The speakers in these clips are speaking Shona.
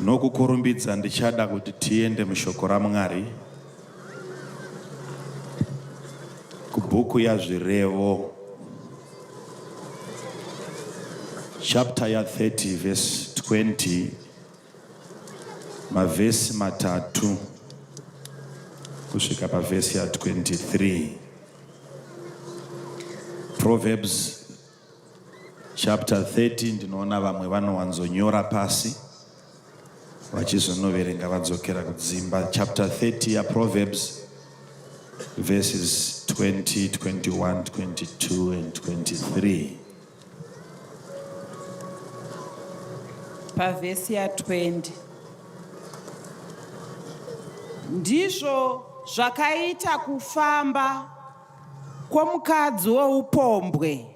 Nokukurumbidza ndichada kuti tiende mushoko raMwari kubhuku yazvirevo chapter ya 30 verse 20 mavhesi matatu kusvika pavhesi ya 23. Proverbs chapter 30 ndinoona vamwe vanowanzonyora pasi vachizonoverenga vadzokera kudzimba. Chapter 30 ya Proverbs verses 20, 21, 22 and 23. Pavhesi ya 20. Ndizvo zvakaita kufamba kwomukadzi woupombwe.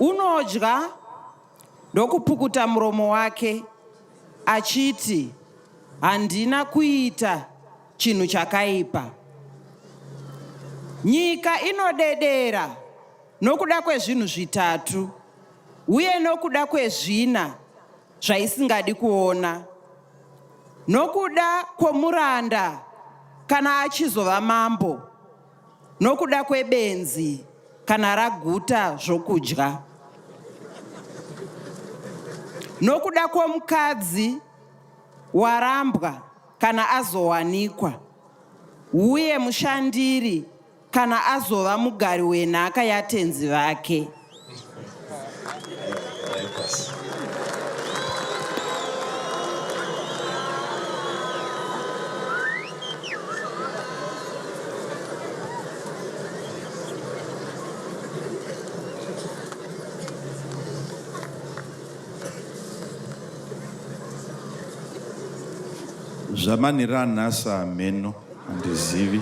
Unodya ndokupukuta muromo wake achiti, handina kuita chinhu chakaipa. Nyika inodedera nokuda kwezvinhu zvitatu, uye nokuda kwezvina zvaisingadi kuona. Nokuda kwomuranda kana achizova mambo, nokuda kwebenzi kana raguta zvokudya. Nokuda kwomukadzi warambwa kana azowanikwa, uye mushandiri kana azova mugari wenhaka yatenzi vake. Zvamanira nhasi hameno handizivi.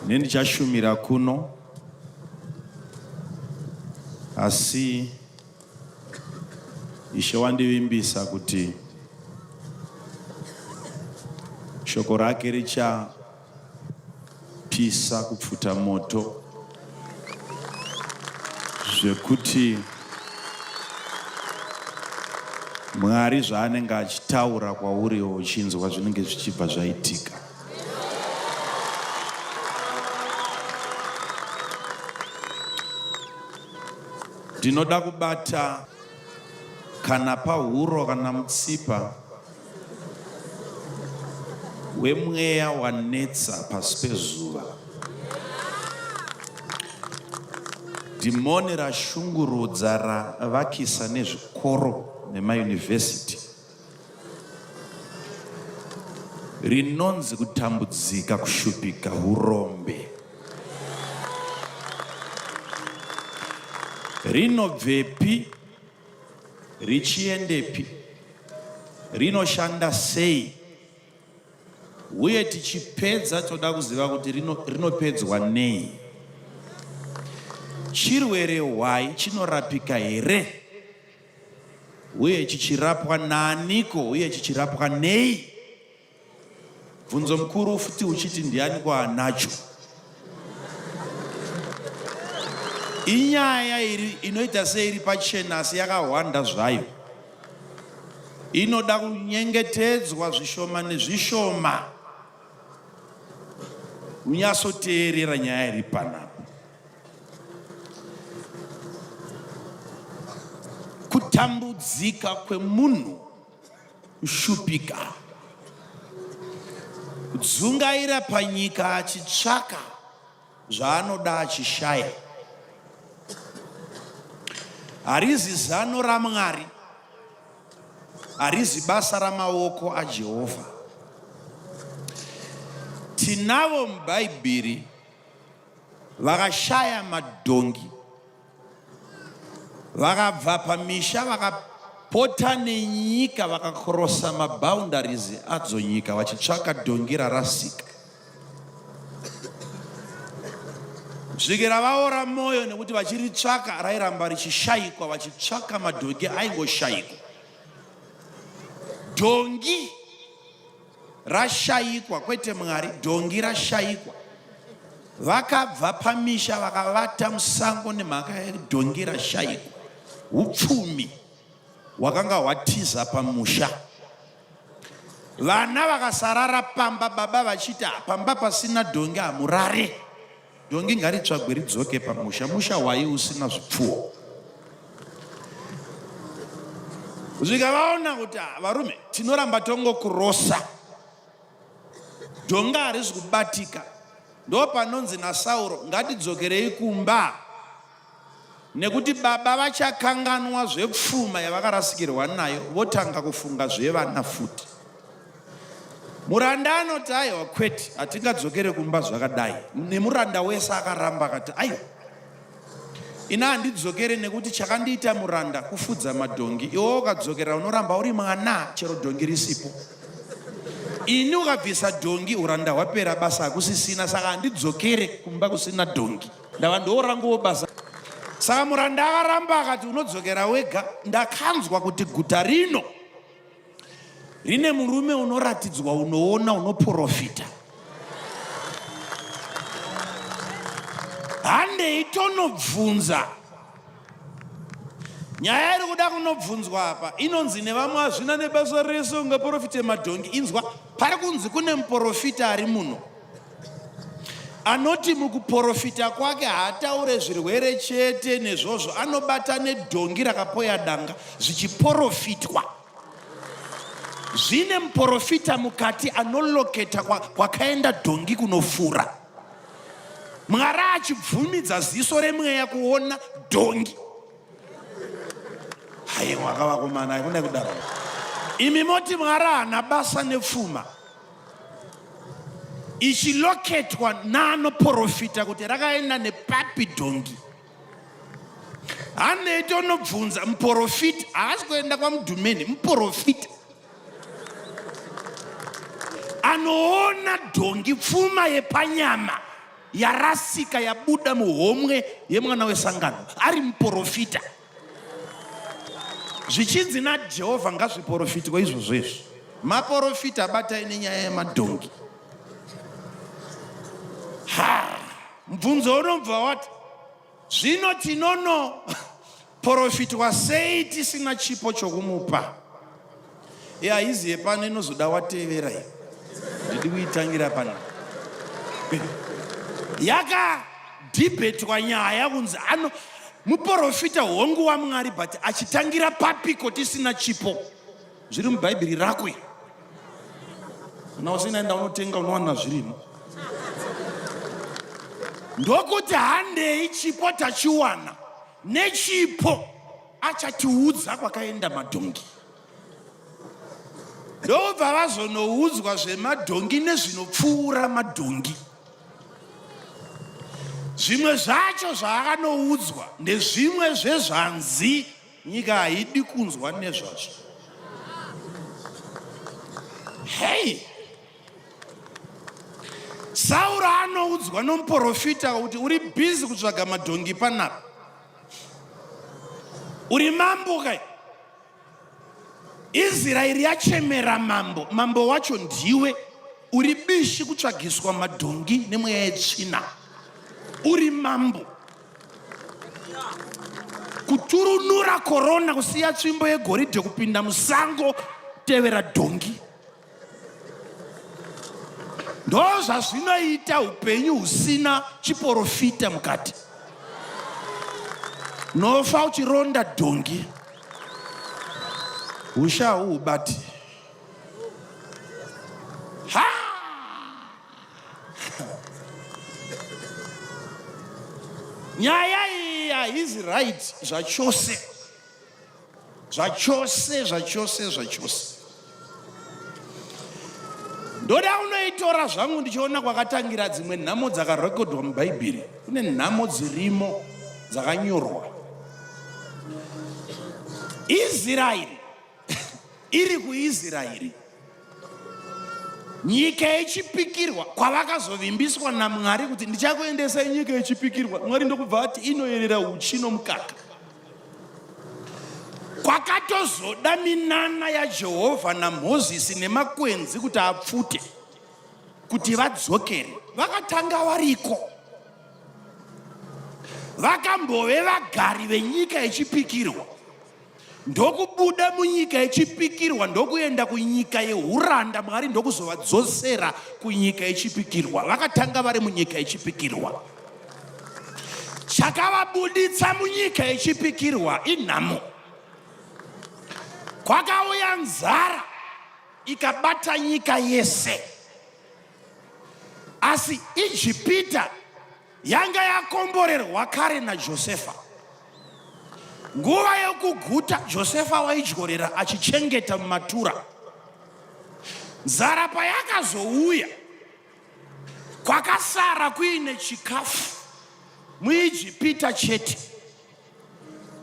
Nendichashumira kuno, asi Ishe wandivimbisa kuti shoko rake richapisa kupfuta moto, zvekuti Mwari zvaanenge achitaura kwauriwo uchinzwa zvinenge zvichibva zvaitika. Ndinoda kubata kana pahuro kana mutsipa wemweya wanetsa pasi pezuva. Dhimoni rashungurudza ravakisa nezvikoro nemayunivhesiti, rinonzi kutambudzika, kushupika, urombe. Rinobvepi richiendepi? Rinoshanda sei? Uye tichipedza toda kuziva kuti rinopedzwa nei? Chirwere hwai chinorapika here? Uye chichirapwa naaniko? Uye chichirapwa nei? Bvunzo mukuru futi uchiti ndianiko anacho? Inyaya inoita seiri pachena asi yakawanda zvayo. Inoda kunyengetedzwa zvishoma nezvishoma. Unyasoteerera nyaya iri panapa. Kutambudzika kwemunhu, kushupika, kudzungaira panyika achitsvaka zvaanoda achishaya. Harizi zano raMwari, harizi basa ramaoko aJehovha. Tinavo mubhaibheri vakashaya madhongi, vakabva pamisha vakapota nenyika, vakakrosa maboundaries adzo nyika vachitsvaka dhongi rarasika. Zvikira vaora moyo nekuti vachiritsvaka rairamba richishayikwa, vachitsvaka madhongi aingoshayikwa. Dhongi rashayikwa, kwete Mwari, dhongi rashayikwa. vakabva pamisha vakavata musango nemhaka yedhongi rashayikwa. Upfumi hwakanga hwatiza pamusha. Vana vakasarara pamba, baba vachiti pamba pasina dhongi hamurare. Dhongi ngaritsvagwe ridzoke pamusha. Musha wai usina zvipfuwo. Zvikavaona kuti varume tinoramba tongokurosa, dhongi harizi kubatika, ndo panonzi naSauro ngatidzokerei kumba, nekuti baba vachakanganwa zvepfuma yavakarasikirwa nayo, votanga kufunga zvevana futi. Muranda anoti aiwa kwete, hatingadzokere kumba zvakadai. Nemuranda wese akaramba akati aiwa, ina handidzokere nekuti chakandiita muranda kufudza madhongi. Iwe ukadzokera unoramba uri mwana chero dhongi risipo. Ini ukabvisa dhongi uranda hwapera, basa hakusisina. Saka handidzokere kumba kusina dhongi, ndava ndoranguwo basa. Saka muranda akaramba akati unodzokera wega. Ndakanzwa kuti guta rino rine murume unoratidzwa, unoona, unoprofita. Handei tonobvunza. Nyaya iri kuda kunobvunzwa apa inonzi nevamwe hazvina nebasa rese ungaprofite madhongi. Inzwa, pari kunzi kune muprofita ari muno anoti mukuprofita kwake haataure zvirwere chete nezvozvo, anobata nedhongi rakapoya danga zvichiprofitwa. Zvine muprofita mukati anoloketa kwakaenda dhongi kunofura. Mwari achibvumidza ziso remweya kuona dhongi. Haiwa kavakomana, hakuna kudaro. Imi moti Mwari hana basa nepfuma. Ichiloketwa naanoprofita kuti rakaenda nepapi dhongi. Handei tonobvunza, muprofita haasi kuenda kwamudhumeni, muprofita anoona dhongi, pfuma yepanyama yarasika yabuda muhomwe yemwana wesangano, ari muprofita. Zvichinzi naJehovha ngazviprofitwe izvozvo izvo. Maprofita abatai nenyaya yemadhongi. Mubvunzo unobva wati, zvino tinono profitwa sei tisina chipo chokumupa? Haiziye pano inozoda watevera iyi. Ndidi kuitangira pano. Yakadhibhetwa nyaya kunzi muprofita hongu waMwari, but achitangira papiko tisina chipo. Zviri mubhaibheri rakwe. Kana usinaenda unotenga unowana zvirimo. Ndokuti handei chipo tachiwana, nechipo achatiudza kwakaenda madhongi. Ndobva vazonoudzwa zvemadhongi nezvinopfuura madhongi. Zvimwe zvacho zvaakanoudzwa ndezvimwe zvezvanzi nyika haidi kunzwa nezvazvo. Hei, Sauro anoudzwa nomuprofita kuti uri bhizi kutsvaga madhongi panapa. Uri mambo kai? Israeri yachemera mambo, mambo wacho ndiwe. Uri bishi kutsvagiswa madhongi nemweya yetsvina. Uri mambo. Kuturunura korona, kusiya tsvimbo yegoridhe, kupinda musango, tevera dhongi. Ndo zvazvinoita upenyu husina chiprofita mukati. Nofa uchironda dhongi. Usha ubati. Nyaya iyi haizi right zvachose. Ndoda unoitora zvangu ndichiona kwakatangira dzimwe nhamo dzakarekodwa mubhaibheri. Kune nhamo dzirimo dzakanyorwa. Israeri iri kuIsraeri, nyika yechipikirwa kwavakazovimbiswa naMwari kuti ndichakuendesai nyika yechipikirwa. Mwari ndokubva ati inoyerera uchi nomukaka. Kwakatozoda minana yaJehovha naMozisi nemakwenzi kuti apfute, kuti vadzokere. Vakatanga variko. vakambove vagari venyika yechipikirwa, ndokubuda munyika yechipikirwa ndokuenda kunyika yeuranda. Mwari ndokuzovadzosera kunyika yechipikirwa. Vakatanga vari munyika yechipikirwa. Chakavabuditsa munyika yechipikirwa inhamo. Kwakauya nzara ikabata nyika yese, asi Ijipita yanga yakomborerwa kare naJosefa. Nguva yokuguta Josefa waidyorera achichengeta mumatura. Nzara payakazouya, kwakasara kuine chikafu muIjipita chete.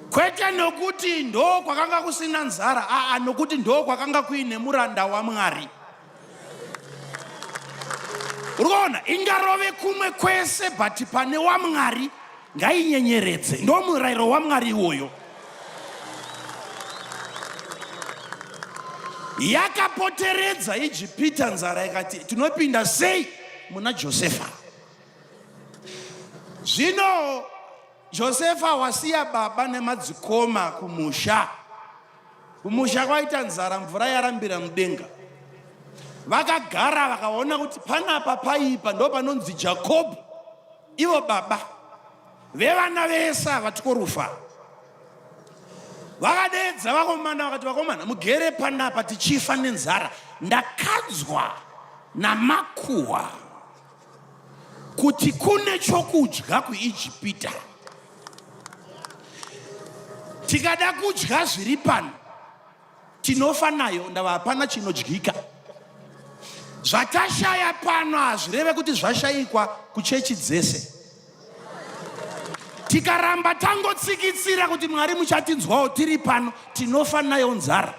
Kwete nokuti ndo kwakanga kusina nzara, nokuti ndo kwakanga kuine muranda waMwari. Urikuona, ingarove kumwe kwese but pane waMwari ngainyenyeredze. Ndo murayiro waMwari iwoyo. Yakapoteredza Ijipita nzara ikati tinopinda sei muna Josefa. Zvino Josefa wasiya baba nemadzikoma kumusha. Kumusha kwaita nzara, mvura yarambira mudenga. Vakagara vakaona kuti panapa paipa, ndo panonzi Jacob. Ivo baba vevana vese vatikorufa. Vakadedza vakomana vakati, vakomana mugere panapa tichifa nenzara. Ndakadzwa namakuhwa kuti kune chokudya kuIjipita. Tikada kudya zviri pano tinofa nayo, ndava hapana chinodyika. Zvatashaya pano hazvireve kuti zvashayikwa kuchechi dzese. Tikaramba tangotsikitsira kuti Mwari muchatinzwawo tiri pano, tinofa nayo nzara.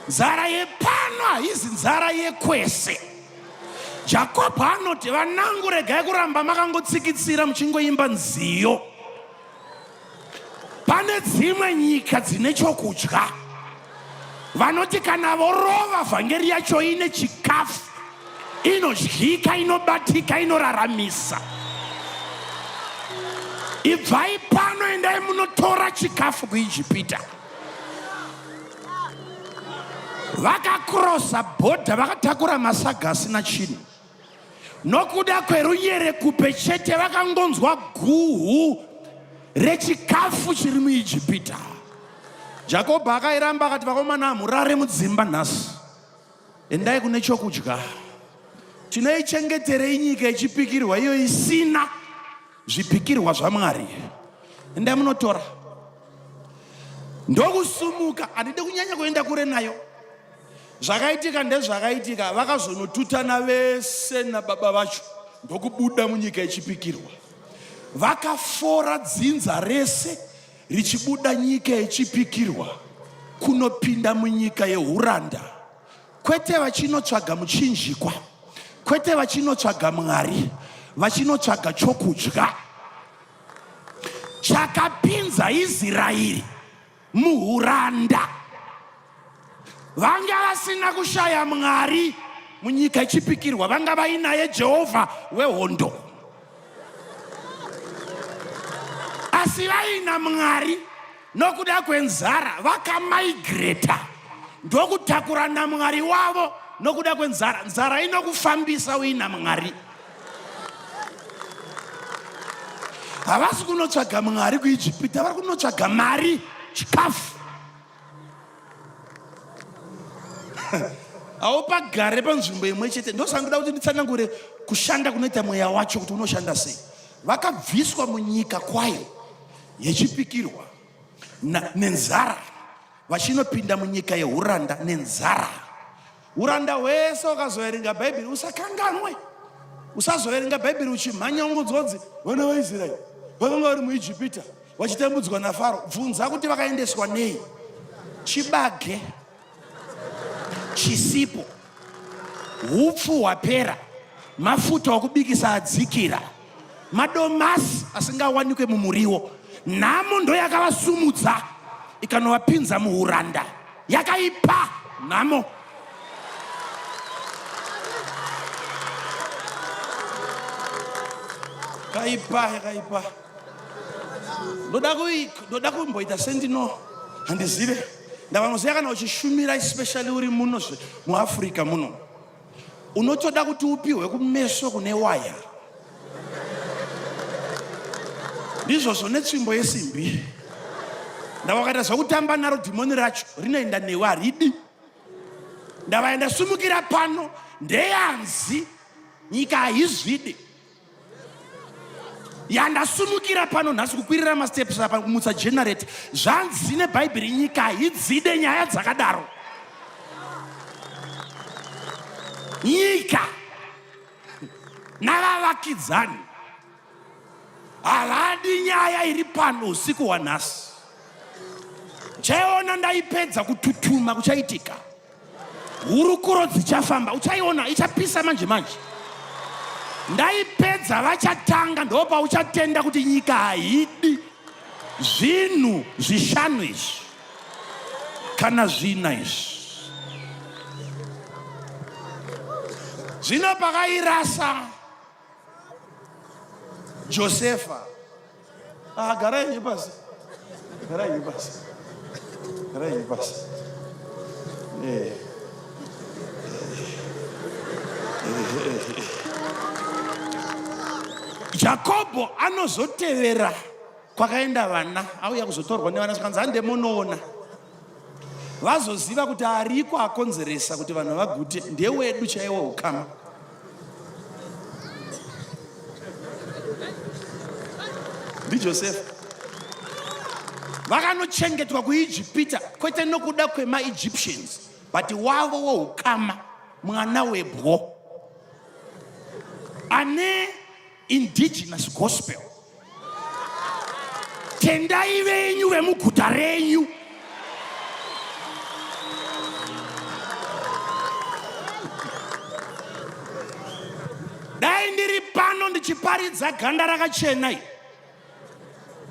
Nzara yepano haizi nzara yekwese. Jacob anoti, vanangu regai kuramba makangotsikitsira muchingoimba nziyo. Pane dzimwe nyika dzine chokudya. Vanoti kana vorova vhangeri yacho ine chikafu, inodyika, inobatika, inoraramisa. Ibvai pano endai munotora chikafu kuIjipita. Vakakrosa bhodha, vakatakura masaga asina chinhu. Nokuda kwerunyerekupe chete vakangonzwa guhu rechikafu chiri muIjipita. Jacob akairamba akati, vakomana murare mudzimba nhasi, endai kune chokudya. Tinoichengeterei nyika yechipikirwa iyo isina zvipikirwa zvaMwari. Endai munotora. Ndokusumuka, handidi kunyanya kuenda kure nayo. Zvakaitika ndezvakaitika, vakazonotutana vese nababa vacho ndokubuda munyika yechipikirwa. Vakafora dzinza rese richibuda nyika yechipikirwa kunopinda munyika yeuranda. Kwete vachinotsvaga muchinjikwa, kwete vachinotsvaga Mwari, vachinotsvaga chokudya. Chakapinza Israeri muuranda. Vanga vasina kushaya Mwari munyika yechipikirwa, vanga vainaye Jehovha wehondo. Asi vaina Mwari, nokuda kwenzara vakamigreta, ndokutakura naMwari wavo. Nokuda kwenzara, nzara inokufambisa uina Mwari. Havasi kunotsvaga Mwari kuIjipita, vari kunotsvaga mari, chikafu. Haupagare panzvimbo imwe chete. Ndosanguda kuti nditsanangure kushanda kunoita mweya wacho kuti unoshanda sei. Vakabviswa munyika kwayo yechipikirwa nenzara, vachinopinda munyika yeuranda nenzara. Uranda hwese ukazoverenga Bhaibheri usakanganwe. Usazoverenga Bhaibheri uchimhanya ungodzodzi, vana vaIsraeri vakanga vari muIjipita vachitambudzwa naFaro. Bvunza kuti vakaendeswa nei. Chibage, chisipo, hupfu hwapera, mafuta okubikisa adzikira, madomasi asingawanikwe mumuriwo. Nhamo ndo yakavasumudza ikanovapinza muuranda. Yakaipa nhamo. Yakaipa. ndoda kumboita sendino handizive ndavanoziva kana uchishumira especially uri muno muAfrica muno unotoda kuti upiwe kumeso kune waya ndizvozvo netsvimbo yesimbi ndavakaita zvokutamba naro dhimoni racho rinoenda newe haridi ndavaenda sumukira pano ndeyanzi nyika haizvidi yandasumukira pano nhasi kukwirira masteps apa kumutsa generate zvanzi nebhaibheri nyika haidzide nyaya dzakadaro nyika navavakidzani havadi nyaya iri pano usiku wanhasi uchaiona ndaipedza kututuma kuchaitika hurukuro dzichafamba uchaiona ichapisa manje manje ndaipedza vachatanga ndopa uchatenda kuti nyika haidi zvinhu zvishanu izvi kana zvina izvi zvino pakairasa Josefa garai pasi Jacobo anozotevera kwakaenda vana auya kuzotorwa nevana svikanzi handemunoona vazoziva kuti ariko akonzeresa kuti vanhu vagute ndewedu chaiwo ukama ndiJosefa vakanochengetwa kuIjipita kwete nokuda kwemaEgyptians but wavo woukama mwana webwo ane indigenous gospel tendai venyu vemuguta renyu dai ndiri pano ndichiparidza ganda rakachena iri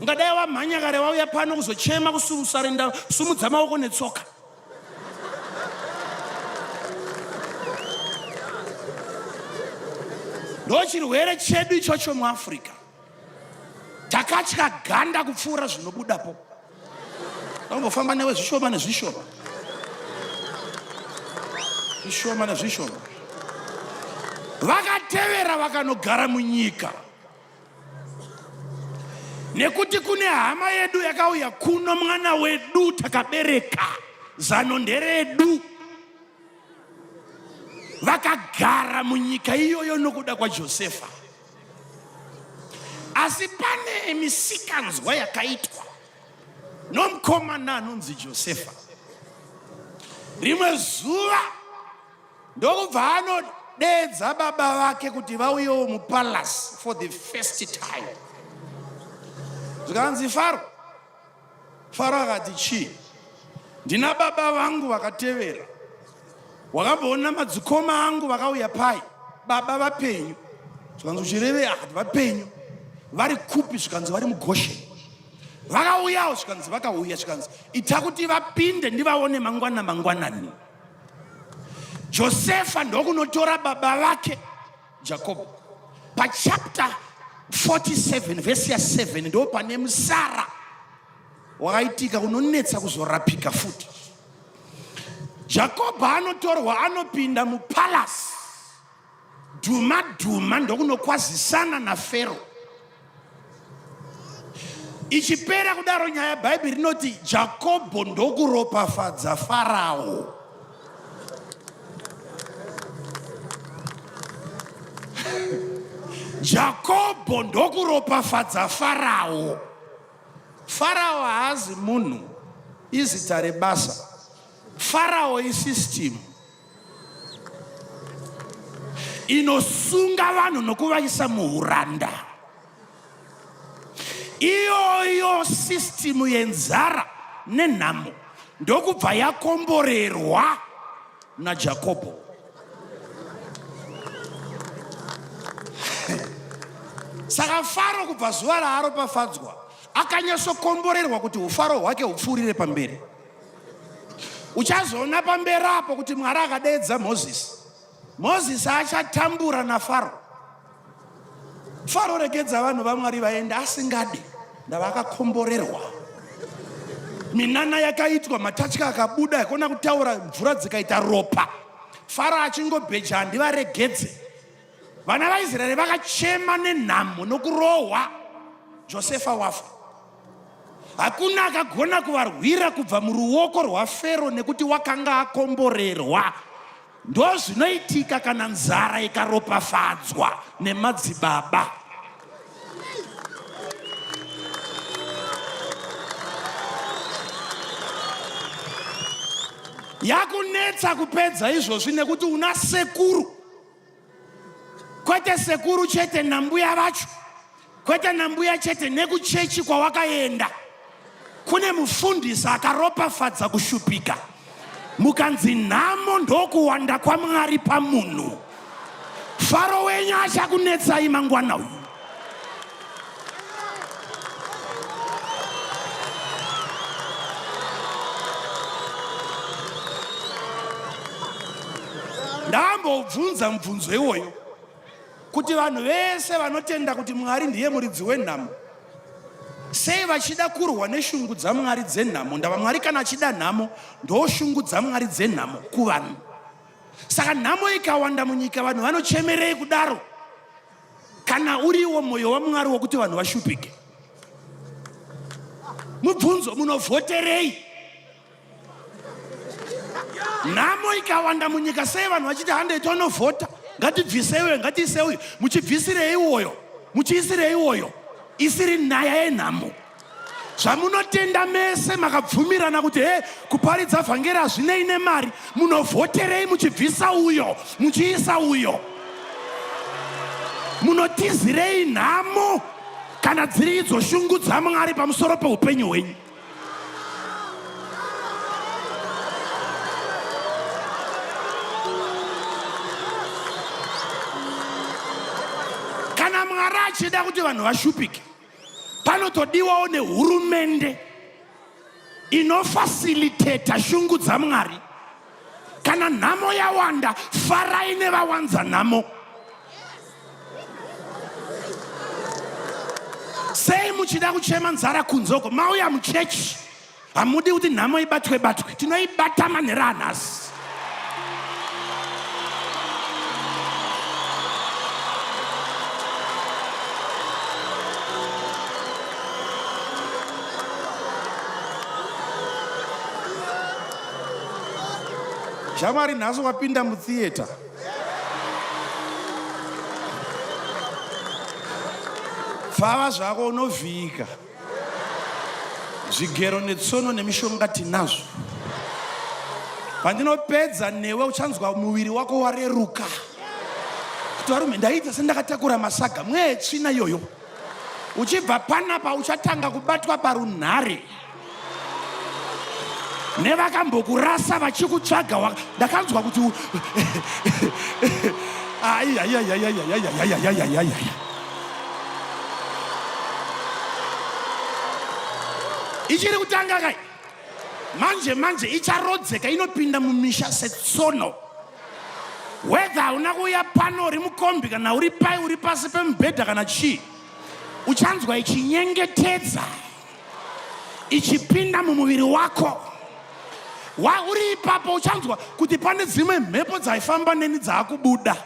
ungadai wamhanya kare wauya pano kuzochema kusurusarenda sumudza maoko netsoka ndochirwere chedu ichocho muAfrica takatya ganda kupfuura zvinobudapo tambofamba newe zvishoma nezvishoma vakatevera vakanogara munyika nekuti kune hama yedu yakauya kuno mwana wedu takabereka zano nderedu vakagara munyika iyoyo nokuda kwaJosefa asi pane misikanzwa yakaitwa nomukomana anonzi Josefa rimwe zuva ndokubva anodedza baba vake kuti vauyewo mupalace for the first time zvikanzi Faro akati chii ndina baba vangu vakatevera wakamboona madzikoma angu vakauya pai baba vapenyu zvikanzi uchireve akati vapenyu vari kupi zvikanzi vari muGosheni vakauyawo zvikanzi vakauya zvikanzi ita kuti vapinde ndivaone mangwanani Josefa ndokunotora baba vake Jacob pachapter 47 verse 7 ndo pane musara wakaitika unonetsa kuzorapika futi Jacob anotorwa anopinda mupalace dhuma ndokunokwazisana naFaro ichipera kudaro nyaya bhaibheri rinoti Jacobo ndokuropafadza Farao Jacobo ndokuropafadza Farao haazi munhu izita rebasa Farao isystem inosunga vanhu nokuvaisa muhuranda iyoyo system yenzara nenhamo ndokubva yakomborerwa naJacobo saka Faro kubva zuva raaropafadzwa akanyasokomborerwa kuti ufaro hwake hupfuurire pamberi uchazoona pamberi apo kuti Mwari akadedza Mozisi achatambura naFaro regedza vanhu vaMwari vaenda asingadi ndava akakomborerwa. Minana yakaitwa, matatya akabuda yakona kutaura, mvura dzikaita ropa. Faro achingobheja handivaregedze. Vana vaIsraeri vakachema nenhamo nokurohwa. Josefa wafa. Hakuna akagona kuvarwira kubva muruoko rwaFero nekuti wakanga akomborerwa. Ndo zvinoitika kana nzara ikaropafadzwa nemadzibaba. Yakunetsa kupedza izvozvi nekuti una sekuru. Kwete sekuru chete nambuya vacho. Kwete nambuya chete nekuchechi kwawakaenda. Kune mufundisi akaropafadza kushupika. Mukanzi nhamo ndokuwanda kwaMwari pamunhu. Faro wenyu achakunetsai mangwana uyu. Ndambobvunza mubvunzo iwoyo kuti vanhu vese vanotenda kuti Mwari ndiye muridzi wenhamo, sei vachida kurwa neshungu dzaMwari dzenhamo? Ndava Mwari kana achida nhamo ndoshungu dzaMwari dzenhamo kuvanhu. Saka nhamo ikawanda munyika, vanhu vanochemerei kudaro kana uriwo mwoyo waMwari wokuti vanhu vashupike? Mubvunzo, munovhoterei? Nhamo ikawanda munyika, sei vanhu vachiti handei tonovhota, ngatibvise uyo, ngatiise uyo? Muchibvisirei uwoyo? Muchiisirei uwoyo? Isiri nhaya yenhamo. Zvamunotenda mese makabvumirana kuti kuparidza vhangeri hazvinei nemari, munovhoterei muchibvisa uyo muchiisa uyo? Munotizirei nhamo kana dziri idzo shungu dzaMwari pamusoro peupenyu hwenyu? Kana Mwari achida kuti vanhu vashupike, panotodiwawo nehurumende inofacilitata shungu dzaMwari. Kana nhamo yawanda, farai nevawanza nhamo. Sei muchida kuchema nzara kunzoko? Mauya muchechi hamudi kuti nhamo ibatwe batwe. Tinoibata manhero anhasi. Shamwari nhasi wapinda mutheater. Fava zvako unovhika. Zvigero netsono nemishonga tinazvo. Pandinopedza newe uchanzwa muviri wako wareruka. Kuti varume ndaita sendakatakura masaga, mwetsvina yoyo. Uchibva panapa uchatanga kubatwa parunhare. Nevakambokurasa vachikutsvaga, ndakanzwa kuti ichiri kutanga kai. Manje icharodzeka, inopinda mumisha setsono. Whether unakuya pano uri mukombi kana uri pai uri pasi pemubhedha kana chii, uchanzwa ichinyengetedza, ichipinda mumuviri wako. Uri ipapo uchanzwa kuti pane dzimwe mhepo dzaifamba neni dzaakubuda.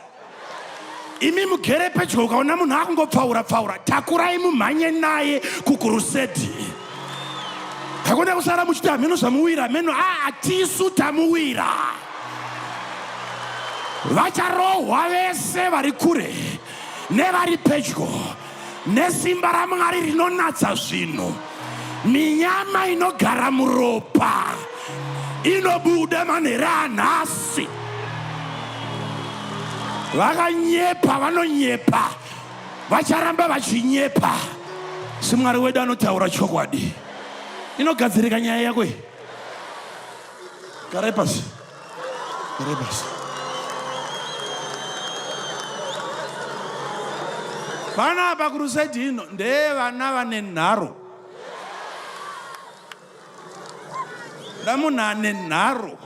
Imi mugere pedyo ukaona munhu akungopfaura, takurai mumhanye naye kukurusedi. Hakuna kusara muchiti ameno zvamuwira, ameno atisu tamuwira. Vacharohwa vese vari kure nevari pedyo nesimba raMwari rinonatsa zvinhu. Minyama inogara muropa inobuda manhero anhasi. Vakanyepa, vanonyepa, vacharamba vachinyepa. Si Mwari wedu anotaura chokwadi. Inogadzirika nyaya yako iyi. Garai pasi. Panapa kurusedi ino ndevana vane nharo. Ndamunhu ane nharo.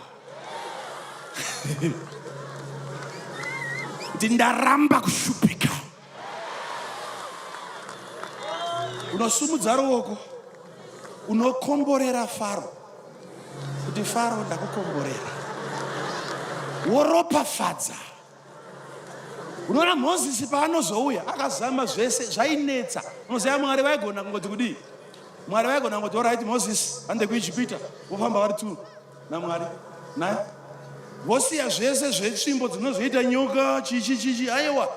Kuti ndaramba kushupika. unosumudza ruoko, unokomborera Faro kuti Faro ndakukomborera, woropafadza. Unoona Mozisi paanozouya akazama zvese zvainetsa. Unoziva Mwari vaigona kungoti kudii? Mwari vaigona kungoti alright Moses ande kuIjipita, vofamba vari tu naMwari naye vosiya zvese zvetsvimbo dzinozoita nyoka chichi. Aiwa,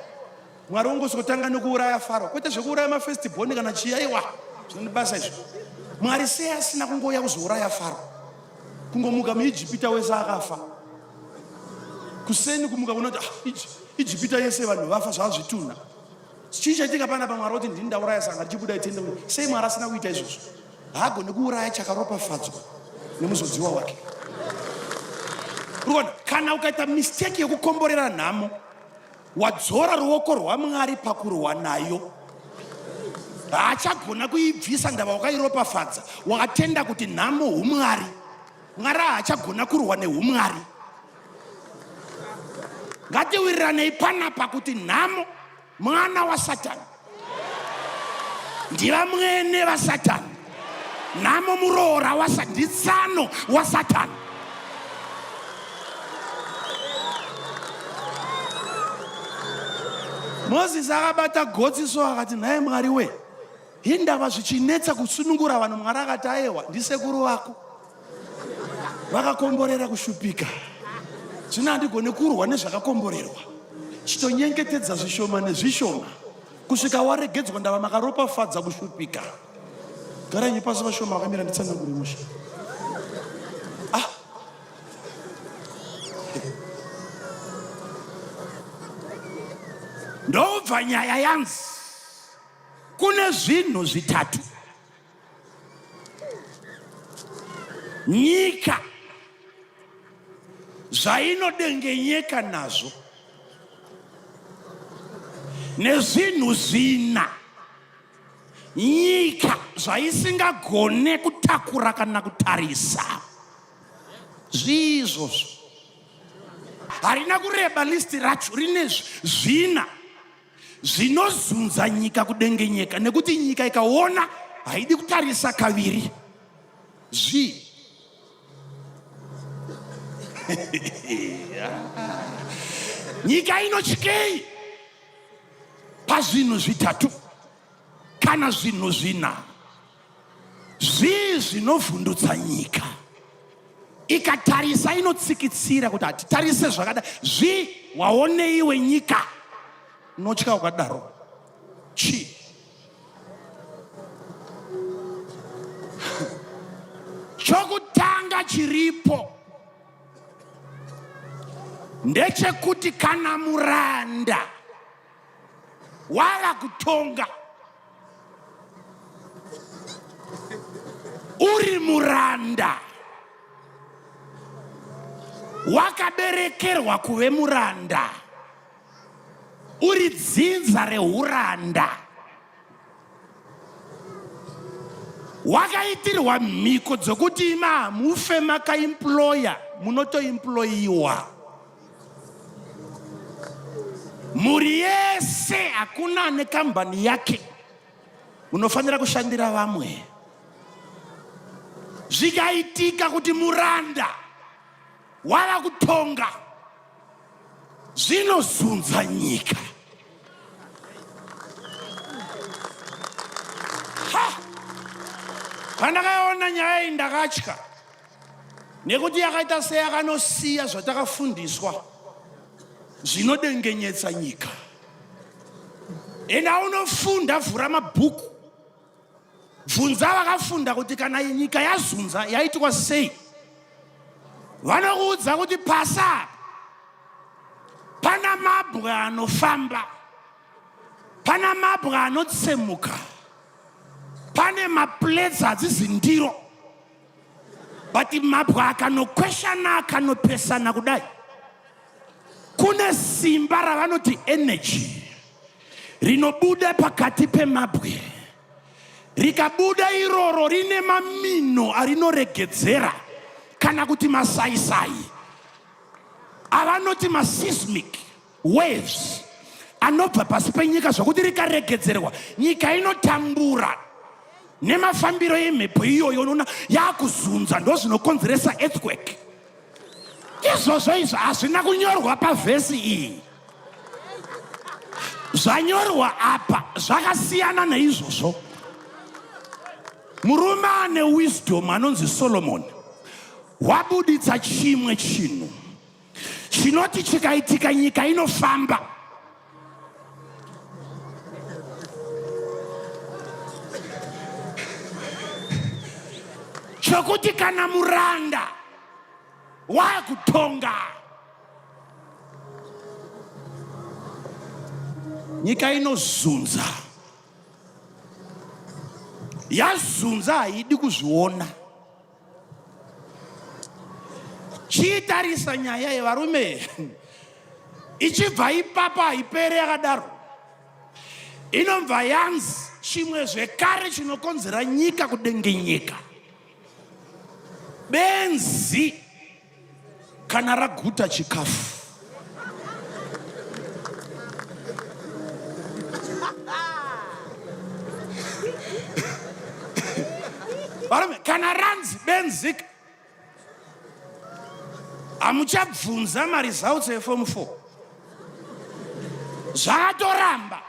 Mwari ungosotanga nekuuraya Faro, kwete zvekuuraya mafestibhoni kana chii. Aiwa, zvinondibasa izvo. Mwari sei asina kungoya kuzouraya Faro, kungomuka muIjipita wese akafa. Kuseni kumuka kunoti Ijipita yese vanhu vafa zvazvituna. Chii chaitika panapa? Mwari kuti ndini ndauraya sanga ndichibuda itende. Sei Mwari asina kuita izvozvo? Haagoni kuuraya chakaropafadzwa nemuzodziwa wake. Urikona, kana ukaita mistake yekukomborera nhamo, wadzora ruoko rwaMwari pakurwa nayo, haachagona kuibvisa ndava wakairopafadza. Wakatenda kuti nhamo humwari, Mwari haachagona kurwa nehumwari. Ngatiwirirane panapa kuti nhamo mwana waSatani, ndiva mwene vaSatani. Nhamo muroora waSatani, nditsano waSatani. Mozisi akabata gotsi so akati, naye Mwari we, hindava zvichinetsa kusunungura vanhu. Mwari akati, aiwa, ndisekuru vako vakakomborera kushupika, zvino handigone kurwa nezvakakomborerwa. Chitonyengetedza zvishoma nezvishoma kusvika waregedzwa ndava makaropafadza kushupika. Garai pasi vashoma vakamira nditsanangure musha. Ndobva nyaya yanzi kune zvinhu zvitatu nyika zvainodengenyeka nazvo, nezvinhu zvina nyika zvaisingagone kutakura kana kutarisa. Zvizvozvo harina kureba listi racho, rine zvina zvinozunza nyika kudengenyeka, nekuti nyika ikaona haidi kutarisa kaviri. Nyika inotyei pazvinhu zvitatu kana zvinhu zvina zvinovhundutsa nyika. Ikatarisa inotsikitsira kuti hatitarise zvakadai. Waoneiwe nyika unotya ukadaro. Chi chokutanga chiripo ndechekuti kana muranda wava kutonga, uri muranda, wakaberekerwa kuve muranda, uri dzinza reuranda, wakaitirwa mhiko dzokuti mufe makaemploya, munotoemployiwa. Muri yese hakuna ane kambani yake, unofanira kushandira vamwe. Zvikaitika kuti muranda wava kutonga, zvinozunza nyika. Pandakaona nyaya iyi ndakatya, nekuti yakaita seyakanosiya zvatakafundiswa zvinodengenyetsa nyika. Enda unofunda, vhura mabhuku, bvunza vakafunda kuti kana nyika yazunza yaitwa sei. Vanokuudza kuti pasa pana mabwe anofamba, pana mabwe anotsemuka, pane maplates hadzisi ndiro, but mabwe akanokweshana akanopesana kudai, kune simba ravanoti energy rinobuda pakati pemabwe. Rikabuda iroro rine mamino arinoregedzera kana kuti masaisai avanoti maseismic waves anobva pasi penyika, zvokuti rikaregedzerwa nyika inotambura nemafambiro emhepo iyoyo unoona yakuzunza ndozvinokonzeresa earthquake. Izvozvo izvo hazvina kunyorwa pavhesi iyi. Zvanyorwa apa zvakasiyana neizvozvo. Murume ane wisdom anonzi Solomon wabuditsa chimwe chinhu chinoti chikaitika nyika inofamba. Chokuti kana muranda wakutonga, nyika inozunza. Yazunza haidi kuzviona. Chiitarisa nyaya yevarume ichibva ipapa haipere yakadaro. Inobva yanzi chimwe zvekare chinokonzera nyika kudengenyeka. Benzi kana raguta chikafu. Varume, kana ranzi benzi hamuchabvunza maresults eform 4. Zvakatoramba.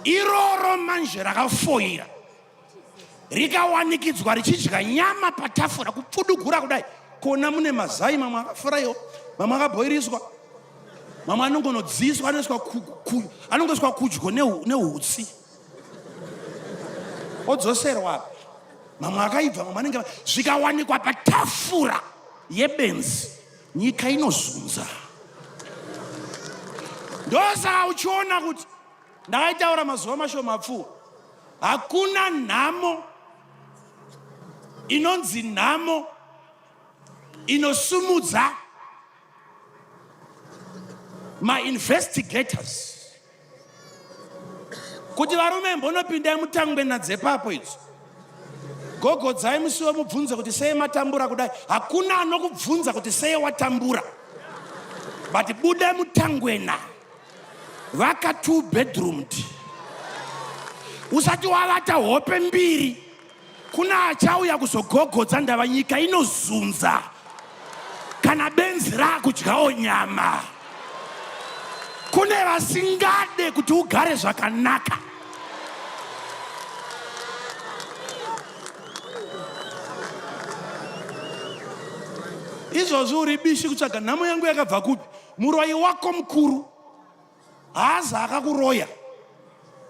Iroro manje rakafoira rikawanikidzwa richidya nyama patafura kupfudugura kudai. Kona mune mazai, mamwe akafurayiwa, mamwe akabhoiriswa, mamwe anongonodziswa, anongoiswa kudyo nehutsi odzoserwa. Mamwe akaibva, mamwe anenge zvikawanikwa patafura yebenzi, nyika inozunza. Ndosaka uchiona kuti ndakaitaura mazuva mashoma apfuwa, hakuna nhamo inonzi nhamo inosumudza ma-investigators kuti varume mbonopindai mutangwena dzepapo idzi, gogodzai musi wemubvunze kuti sei matambura kudai. Hakuna anokubvunza kuti sei watambura, but budai mutangwena vaka 2 bedroomed. Usati wavata hope mbiri, kuna achauya kuzogogodza ndava nyika inozunza kana benzi rakudyawo nyama. Kune vasingade kuti ugare zvakanaka. Izvozvo uri bishi kutsvaga nhamo yangu yakabva kupi? Muroyi wako mukuru haazi akakuroya.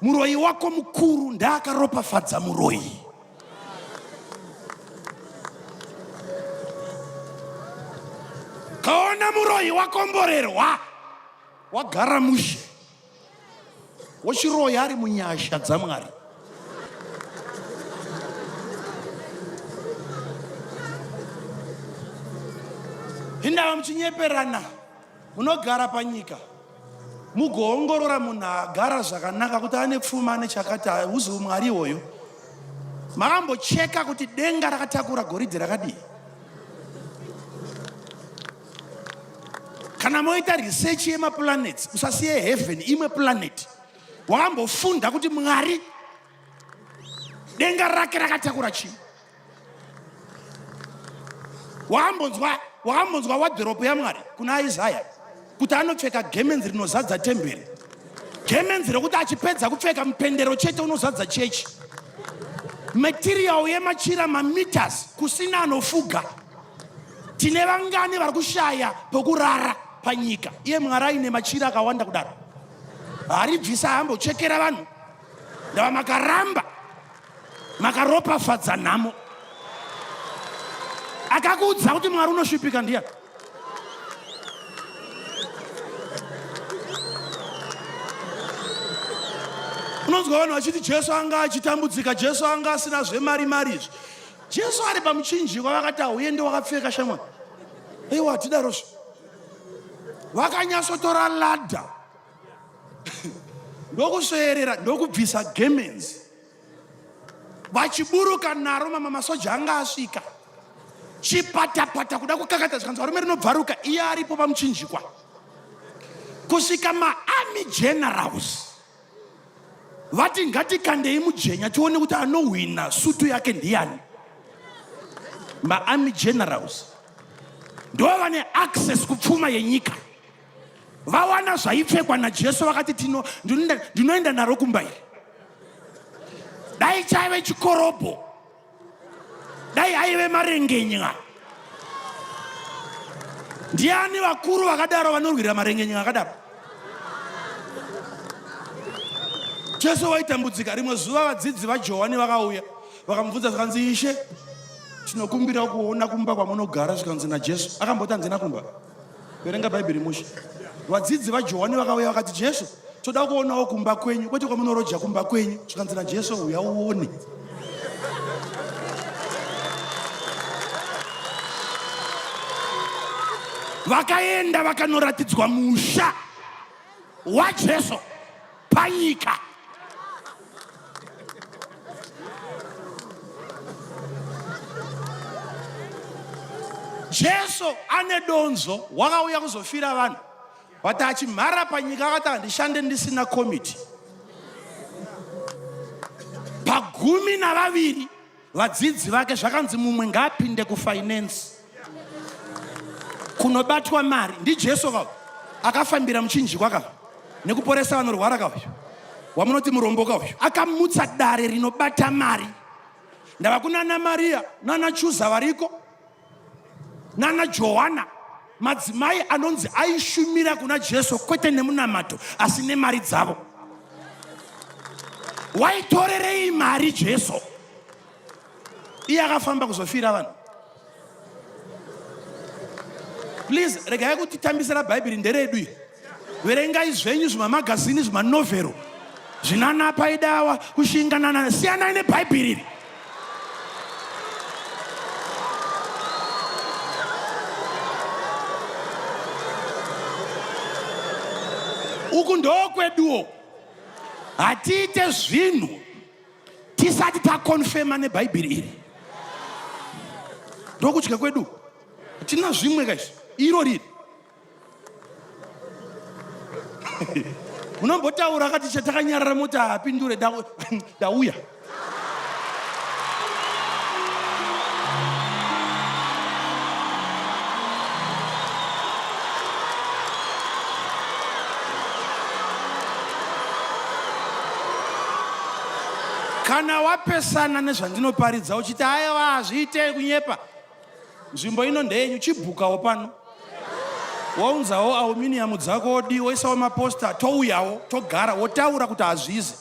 Muroyi wako mukuru ndaakaropafadza muroyi. Kaona muroyi wakomborerwa, wagara mushe, wochiroya ari munyasha dzaMwari. Indava muchinyeperana, munogara panyika, mugoongorora munhu agara zvakanaka kuti ane pfuma ane chakati, uzi Mwari iwoyo. Makambocheka kuti denga rakatakura goridhe rakadii? Kana moita research yemaplanets, usasiye heaven imwe planet, wakambofunda kuti Mwari denga rake rakatakura chii? Wakambonzwa wadhiropu yaMwari kuna Isaya kuti anopfeka gemenzi rinozadza temberi, gemenzi rekuti achipedza kupfeka mupendero chete unozadza chechi, material yemachira mameters kusina anofuga. Tine vangani vari kushaya pokurara panyika, iye Mwari aine machira akawanda kudaro. Haribvisa ambochekera vanhu, ndava makaramba makaropafadza nhamo. Akakuudza kuti Mwari unosvipika ndiani? Unonzwa vanhu vachiti Jesu anga achitambudzika, Jesu anga asina zvemari izvi. Jesu ari pamuchinjikwa vakati auende wakapfeka shamwari. Aiwa hatidarozvo. Vakanyatsotora ladha ndokusveerera ndokubvisa gemenzi, vachiburuka naro. Masoja anga asvika chipatapata kuda kukakata, zvikanzi varume rinobvaruka, iye aripo pamuchinjikwa. Kusvika maarmy generals vati ngatikandei mujenya tione kuti anohwina sutu yake ndiani. Maarmy generals ndo vane access kupfuma yenyika. Vawana zvaipfekwa naJesu vakati ndinoenda naro kumba iri. Dai chaive chikorobho, dai aive marengenywa. Ndiani vakuru vakadaro vanorwira marengenywa akadaro? Jesu waitambudzika. Rimwe zuva vadzidzi vaJohani vakauya vakamubvunza zvakanzi, Ishe, tinokumbira kuona kumba kwamunogara. Zvikanzi naJesu. Akamboti handina kumba. Verenga Bhaibheri mushe. Vadzidzi vaJohani vakauya vakati, Jesu, toda kuonawo kumba kwenyu, kwete kwamunorodya kumba kwenyu. Zvikanzi naJesu, uya uone. Vakaenda vakanoratidzwa musha waJesu panyika. Jesu ane donzo wakauya kuzofira vanhu. Vati achimhara panyika akati handishande ndisina komiti. Pa12 vadzidzi vake zvakanzi mumwe ngaapinde kufinance, kunobatwa mari. NdiJesu kavo akafambira muchinjikwa kavo nekuporesa vanorwara kavo, wamunoti murombo kavo. Akamutsa dare rinobata mari. Ndava kunana Maria nana Chuza variko nana Johana, madzimai anonzi aishumira kuna Jesu kwete nemunamato asi nemari dzavo. Waitorerei mari Jesu? Iye akafamba kuzofira vanhu. Please, regai kutitambisira Bhaibheri nderedu iri. Verengai zvenyu zvimamagazini zvimanovhero zvinanapa idawa kushinganana. Siyanai neBhaibheri iri. Uku ndokweduwo. Hatiite zvinhu tisati takonfema neBhaibheri iri. Ndokutya kwedu. Tina zvimwe kaizvi. Iro riri. Unombotaura akati chatakanyarara mota apindure dauya. Kana wapesana nezvandinoparidza uchiti aiwa zviite kunyepa, nzvimbo ino ndeyenyu, chibhukawo pano. Waunzawo aluminium dzako odi, woisawo maposta, touyawo, togara, wotaura kuti hazvizi.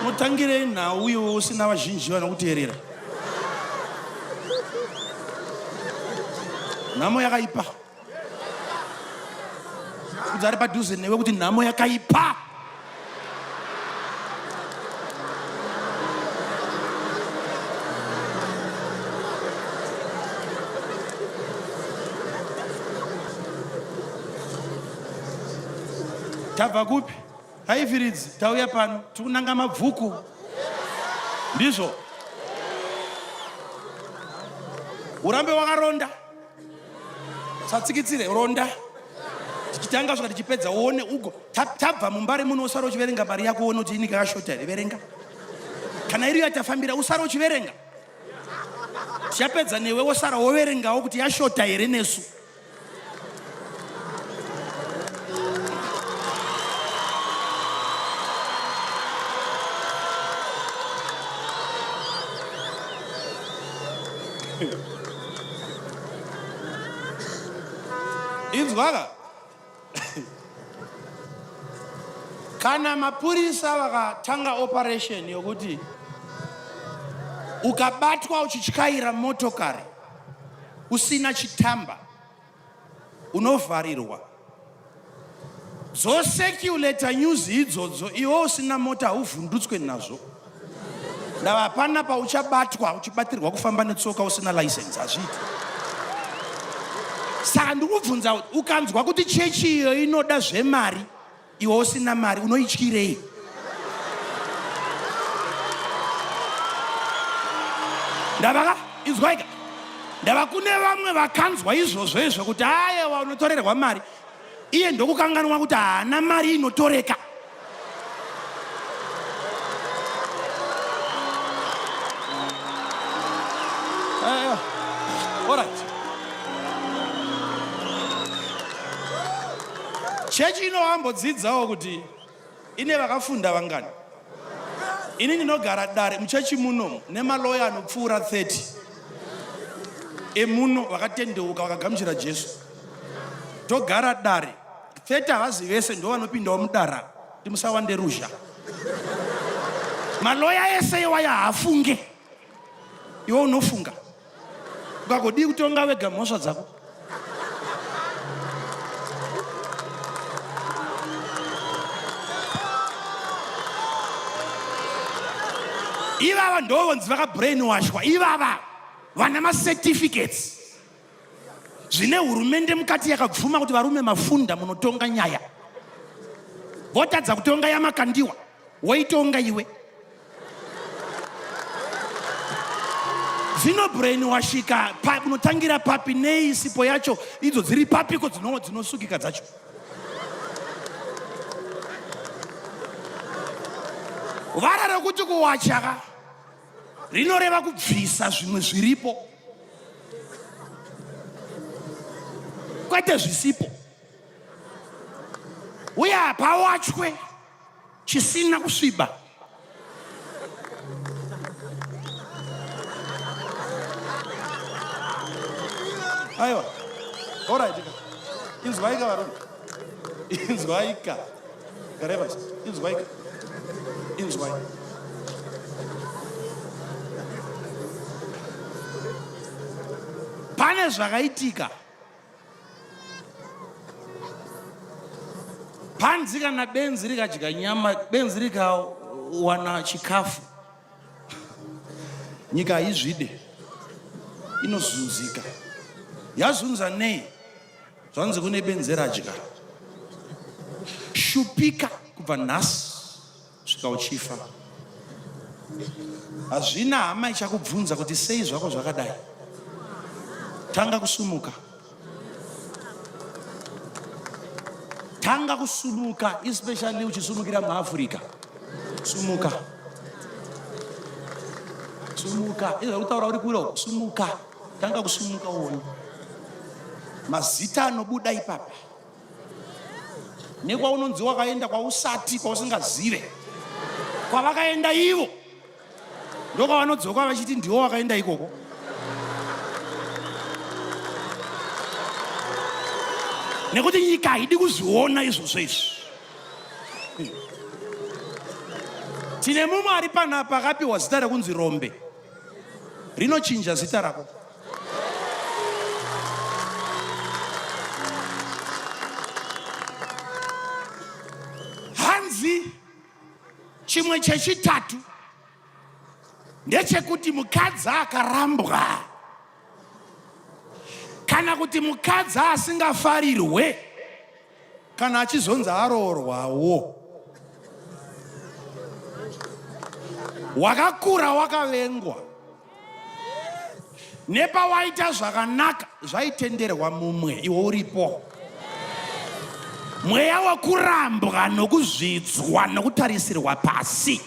Mutangirei nhau uyo usina vazhinji vanokuteerera. Nhamo yakaipa. Udzari padhuze newe kuti nhamo yakaipa. Tabva kupi? Haivhiridzi, tauya pano, tikunanga mabvuku. Ndizvo. Urambe wakaronda. Satsikitsire ronda. Tichitanga svika tichipedza uone ugo. Tabva mumbare muno usaro uchiverenga mari yako uone kuti inika yashota here, verenga. Kana iri yatafambira usaro uchiverenga. Tichapedza newe wosara woverengawo kuti yashota here nesu. Inzwaka. Kana mapurisa vakatanga operation yokuti ukabatwa uchityaira motokari usina chitamba unovharirwa. Zoseculata news idzodzo iwo usina mota hauvhundutswe nazvo. Ndava hapana pauchabatwa uchibatirwa kufamba netsoka usina license, hazviiti. Saka ndikubvunza kuti ukanzwa kuti chechi iyo inoda zvemari, iwe usina mari, unoityirei? Ndavaka? inzwaika ndava kune vamwe vakanzwa izvozvo izvo kuti aiwa unotorerwa mari iye ndokukanganwa kuti haana mari inotoreka. Alright. Chechi inohambodzidzawo kuti ine vakafunda vangani. Ini ndinogara dare muchechi muno nemaloya anopfuura 30 emuno vakatendeuka vakagamuchira Jesu. Togara dare 30 havazi vese ndo vanopindawo mudara timusawande ruzha. Maloya ese iwaya haafunge, iwe unofunga. Ukagodi kutonga wega mhosva dzako. Ivava ndovonzi vakabrainwashwa, ivava vana macertificates zvine hurumende mukati yakabvuma kuti varume mafunda munotonga nyaya. Votadza kutonga yamakandiwa woitonga iwe. Zvinobrainwashika unotangira papi neisipo yacho idzo dziri papiko dzinosukika dzacho. Vara rekuti kuwachaka rinoreva kubvisa zvimwe zviripo kwete zvisipo. Uya pawachwe chisina kusviba. Aiwa, alright. Inzwaika varume. Inzwaika. Gareva, inzwaika. Inzwaika. Pane zvakaitika. Panzi kana benzi rikadya nyama, benzi rikawana chikafu, nyika haizvide, inozunzika. Yazunza nei? Zvanzi kune benzi radya. Shupika kubva nhasi svika uchifa. Hazvina hama ichakubvunza kuti sei zvako zvakadai. Tanga kusumuka. Tanga kusumuka, especially uchisumukira muAfrica. Sumuka. Sumuka. Izo utaura uri kuro, sumuka. Tanga kusumuka uone. Mazita anobuda ipapo. Nekwa unonzi wakaenda kwa usati kwa usingazive. Kwa vakaenda ivo. Ndoka vanodzoka vachiti ndiwo wakaenda ikoko. Nekuti nyika haidi kuzviona izvozvo izvi. Tine mumwe ari panapa akapiwa zita rekunzi Rombe. Rinochinja zita rako. Hanzi chimwe chechitatu ndechekuti mukadzi akarambwa kana kuti mukadzi asingafarirwe kana achizonzi aroorwawo, wakakura wakavengwa, nepawaita zvakanaka zvaitenderwa mumwe iwe uripo. Mweya wekurambwa nokuzvidzwa nokutarisirwa pasi.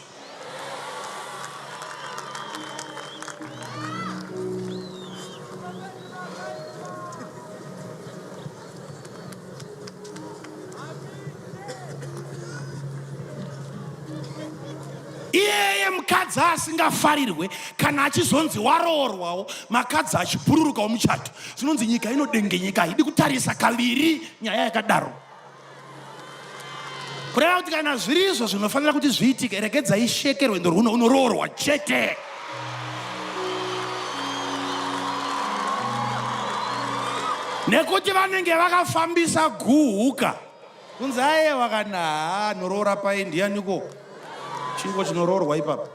Iyeye mukadzi asingafarirwe kana achizonzi waroorwawo, makadzi achibhururukawo muchato, zvinonzi nyika inodengenyeka, haidi kutarisa kaviri nyaya yakadaro. Kureva kuti kana zviri izvo zvinofanira kuti zviitike, regedza isheke rwendo rwuno unoroorwa chete. Nekuti vanenge vakafambisa guhuka. Kunzi aye wakana noroora paindianiko. Chingo chinoroorwa ipapo.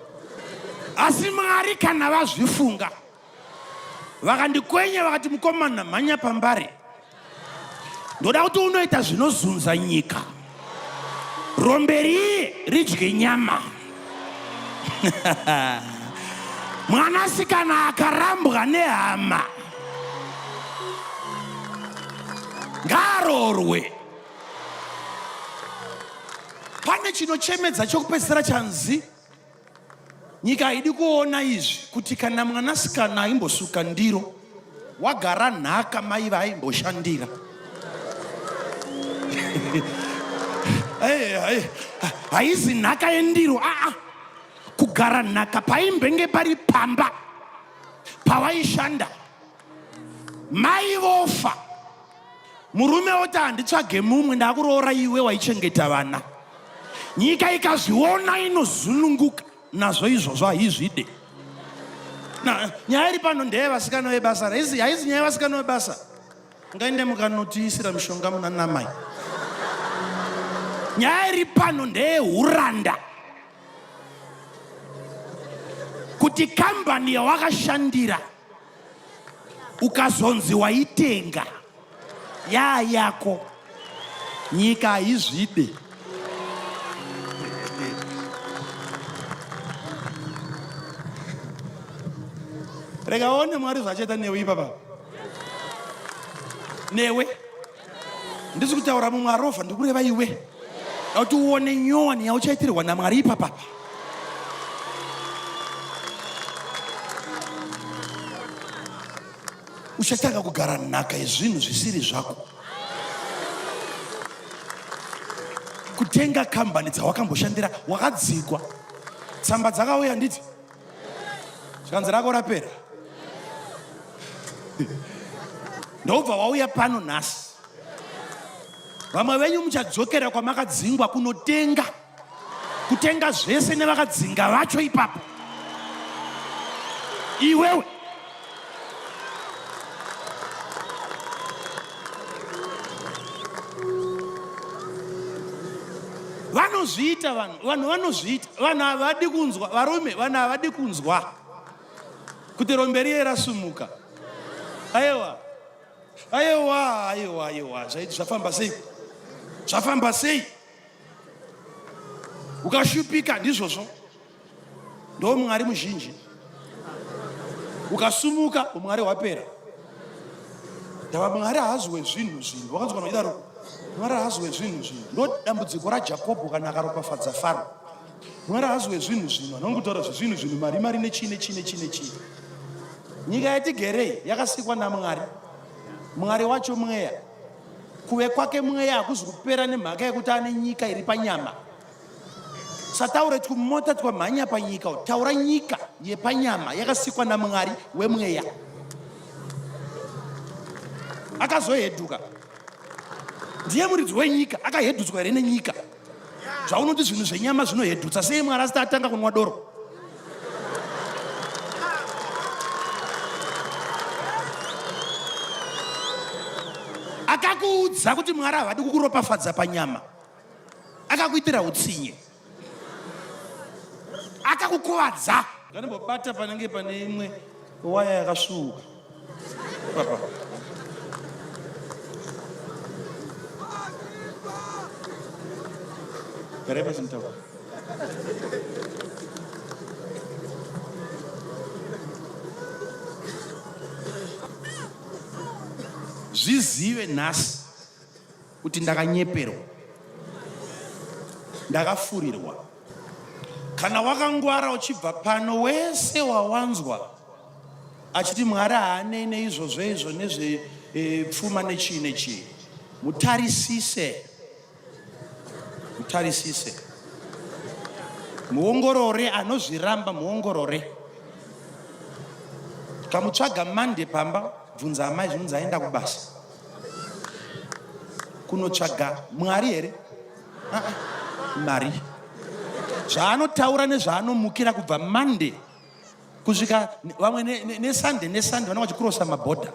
Asi Mwari kana vazvifunga, vakandikwenye vakati mukomana mhanya pambare, ndoda kuti unoita zvinozunza nyika. Romberi ridye nyama. mwanasikana akarambwa nehama ngaarorwe. Pane chinochemedza chokupedzisira chanzi nyika haidi kuona izvi, kuti kana mwanasikana aimbosuka ndiro wagara nhaka mai vaimboshandira. Haizi nhaka yendiro, kugara nhaka paimbenge pari pamba pawaishanda. Mai vofa, murume oti handitsvage mumwe, ndakuroora iwe waichengeta vana. Nyika ikazviona inozununguka nazvo izvozvo haizvide. Nyaya iri pano ndeyevasikana vebasa. Haizi nyaya yevasikana vebasa. Ngaende mukanotiisira mishonga muna namai. Nyaya iri pano ndeyehuranda. Kuti kambani yawakashandira ukazonzi waitenga yako, nyika haizvide. Rega one Mwari zvacheta newe ipapa. Newe ndisi kutaura mumwe arovha, ndikureva iwe. Kuti uone nyowani yauchaitirwa naMwari ipapa. Uchatanga kugara nhaka yezvinhu zvisiri zvako. Kutenga kambani dzawakamboshandira wakadzikwa. Tsamba dzakauya ndidzi. Zvanzi rako rapera. Ndobva wauya pano nhasi. Vamwe venyu muchadzokera kwamakadzingwa kunotenga. Kutenga zvese nevakadzinga vacho ipapo. Iwewe vanozviita, vanhu vanozviita, vanhu havadi kunzwa, varume vanhu havadi kunzwa kuti rombe riye rasumuka. Aiwa, zvafamba sei? Zvafamba sei? Ukashupika ndizvozvo ndo Mwari muzhinji. Ukasumuka Mwari wapera. Ndava Mwari haazwe zvinhu. Wakanzwa maidaro? Mwari haazwe zvinhu. Ndo dambudziko raJakobho kana akaropafadza Faro. Mwari haazwe zvinhu. Anongutaura zvinhu mari nechine. Nyika yatigerei yakasikwa naMwari. Mwari wacho mweya. Kuve kwake mweya hakuzi kupera nemhaka yekuti ane nyika iri panyama. Sataure tikumota tikamhanya panyika, taura nyika yepanyama yakasikwa naMwari wemweya. Akazoheduka. Ndiye muridzi wenyika, akahedutswa here nenyika. Zvaunoti zvinhu zvenyama zvinohedutsa, sei Mwari asati atanga kunwa doro? Akakuudza kuti Mwari havadi kukuropafadza panyama. Akakuitira utsinye. Akakukuvadza. Ngandibobata panenge pane imwe waya yakasvuuka. Papa. Garepa sintaura. Zvizive nhasi kuti ndakanyeperwa, ndakafurirwa. Kana wakangwara uchibva pano, wese wawanzwa achiti Mwari haanei neizvozvo izvo nezvepfuma nechii, mutarisise, muongorore. Anozviramba muongorore. Kamutsvaga mande pamba, bvunza amai zvinonzi aenda kubasa kunotsvaga Mwari here? Mari. Zvaanotaura nezvaanomukira kubva mande kusvika vamwe nesande vana vachikurosa mabhodha.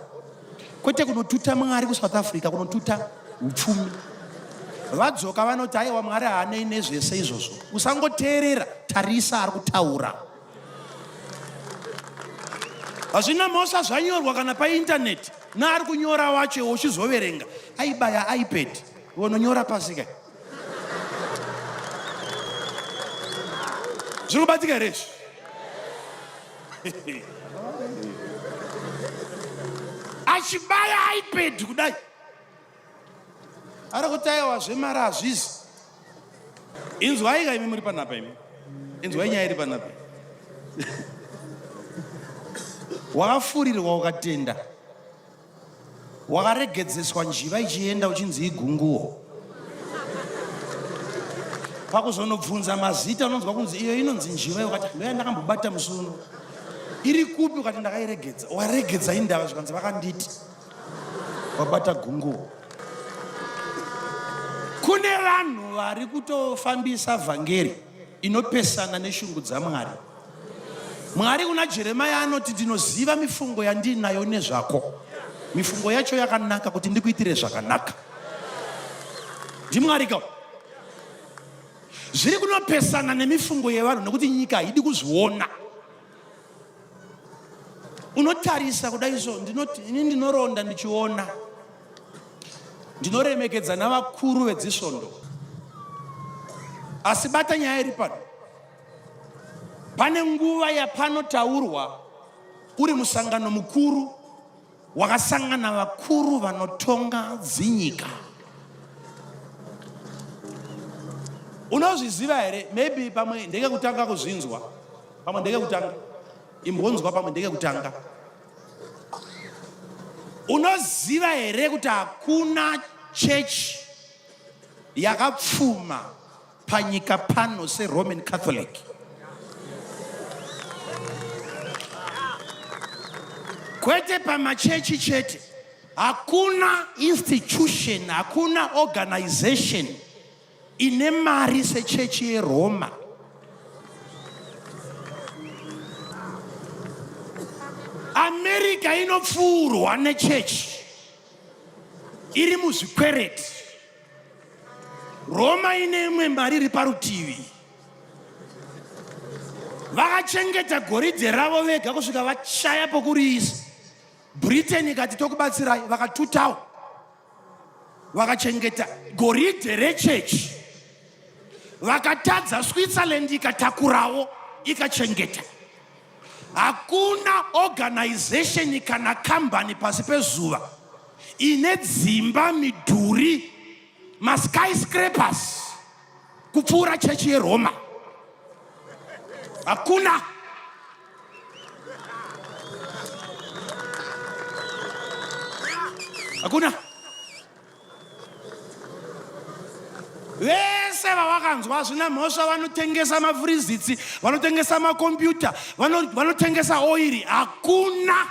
Kwete kunotuta Mwari kuSouth Africa, kunotuta upfumi. Vadzoka vanoti aiwa Mwari haanei nezvese izvozvo. Usangoteerera, tarisa ari kutaura. Hazvina mhosva zvanyorwa kana paindaneti. Naari kunyora wacho uchizoverenga. Aibaya iPad, unonyora pasi kai. Zvinobatika here? achibaya ipad kudai ari kuti aiwa zvemari hazvizi. Inzwai ka imi muri panapa imi, inzwai nyaya iri panapa. Wakafurirwa ukatenda, wakaregedzeswa njiva ichienda uchinzi igunguo, pakuzonobvunza mazita unonzwa kunzi iyo inonzi njiva, ukati ndoya ndakambobata musuno, iri kupi? Ukati ndakairegedza. Waregedza indava zvikanzi vakanditi wabata gunguo. Kune vanhu vari kutofambisa vhangeri inopesana neshungu dzaMwari. Mwari kuna Jeremia anoti ndinoziva mifungo yandinayo nezvako, mifungo yacho yakanaka kuti ndikuitire zvakanaka. NdiMwari ka zviri kunopesana nemifungo yevanhu nekuti nyika haidi kuzviona. Unotarisa kudai izvo, ndinoti ini ndinoronda ndichiona, ndinoremekedza navakuru vedzisvondo, asi bata nyaya iri pano. Pane nguva yapanotaurwa uri musangano mukuru wakasangana vakuru vanotonga dzinyika. Unozviziva here? Maybe pamwe ndege kutanga kuzvinzwa, pamwe ndege kutanga imbonzwa, pamwe ndege kutanga. Unoziva here kuti hakuna chechi yakapfuma panyika pano seRoman Catholic? Kwete pamachechi chete, hakuna institution, hakuna organization ine mari sechechi yeRoma. America inopfuurwa nechechi iri muzvikwereti. Roma ine imwe mari iri parutivi. Vakachengeta goridhe ravo vega kusvika vashaya pokuriisa. Britain ikati tokubatsirai, vakatutawo vakachengeta goridhe rechechi. Vakatadza Switzerland ikatakurawo ikachengeta. Hakuna organization kana company pasi pezuva ine dzimba, midhuri, maskyscrapers kupfuura chechi yeRoma. Hakuna. Hakuna. Vese vavakanzwa zvina mhosva vanotengesa mafrizitsi, vanotengesa makombiyuta, vanotengesa oiri. Hakuna.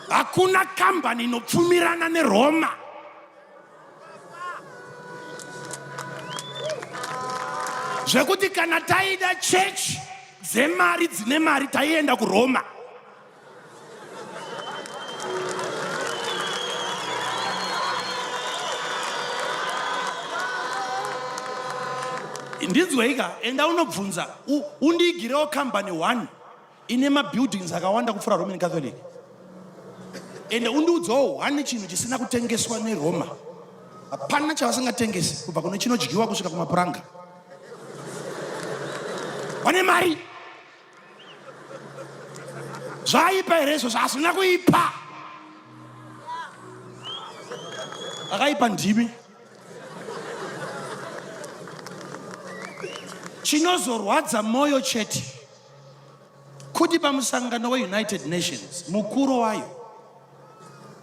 Hakuna kambani inopfumirana neRoma. Zvekuti kana taida chechi dzemari dzine mari taienda kuRoma. Ndinzweika, enda unobvunza, undigirewo company 1 ine mabuildings akawanda kupfuura Roman Catholic. Ende undiudzawo 1 chinhu chisina kutengeswa neRoma. Hapana chavasingatengesi, kubva kune chinodyiwa kusvika kumapuranga. Vane mari. Zvaipa here izvo zvasina kuipa. Akaipa ndimi. Chinozorwadza moyo chete kuti pamusangano weUnited Nations mukuru wayo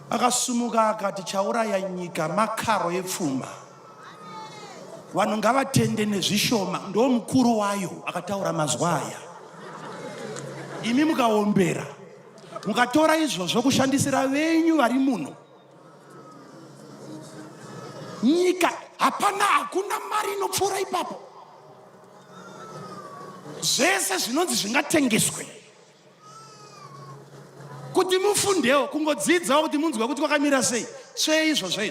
akasumuka akati chauraya nyika makaro epfuma, vanhu ngavatende nezvishoma. Ndo mukuru wayo akataura mazwa aya. Imi mukaombera mukatora izvozvo kushandisira venyu vari muno, nyika hakuna mari inopfuura ipapo. Zvese zvinonzi zvingatengeswe kuti mufundewo, kungodzidzawo kuti munzwe kuti kwakamira sei. Izvozvo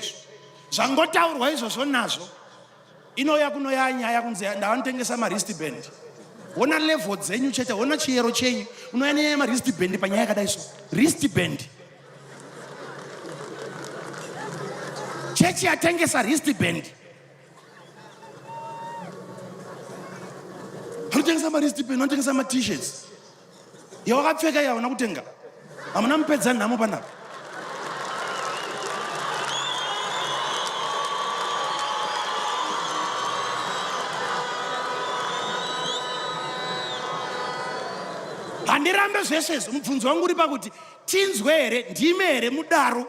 zvangotaurwa izvozvo nazvo, inouya kunoya nyaya kunzi ndavanotengesa maristband. Wona level dzenyu chete, wona chiyero chenyu, unoya nenyaya maristband panyaya yakadai so. Wristband. Chechi yatengesa wristband. Vanotengesa maristband, vanotengesa t-shirts. yawakapfeka yaona kutenga hamuna mupedza nhamo panapa. Handirambe zvesezvo. Mubvunzo wangu uri pakuti tinzwe here, ndimi here mudaro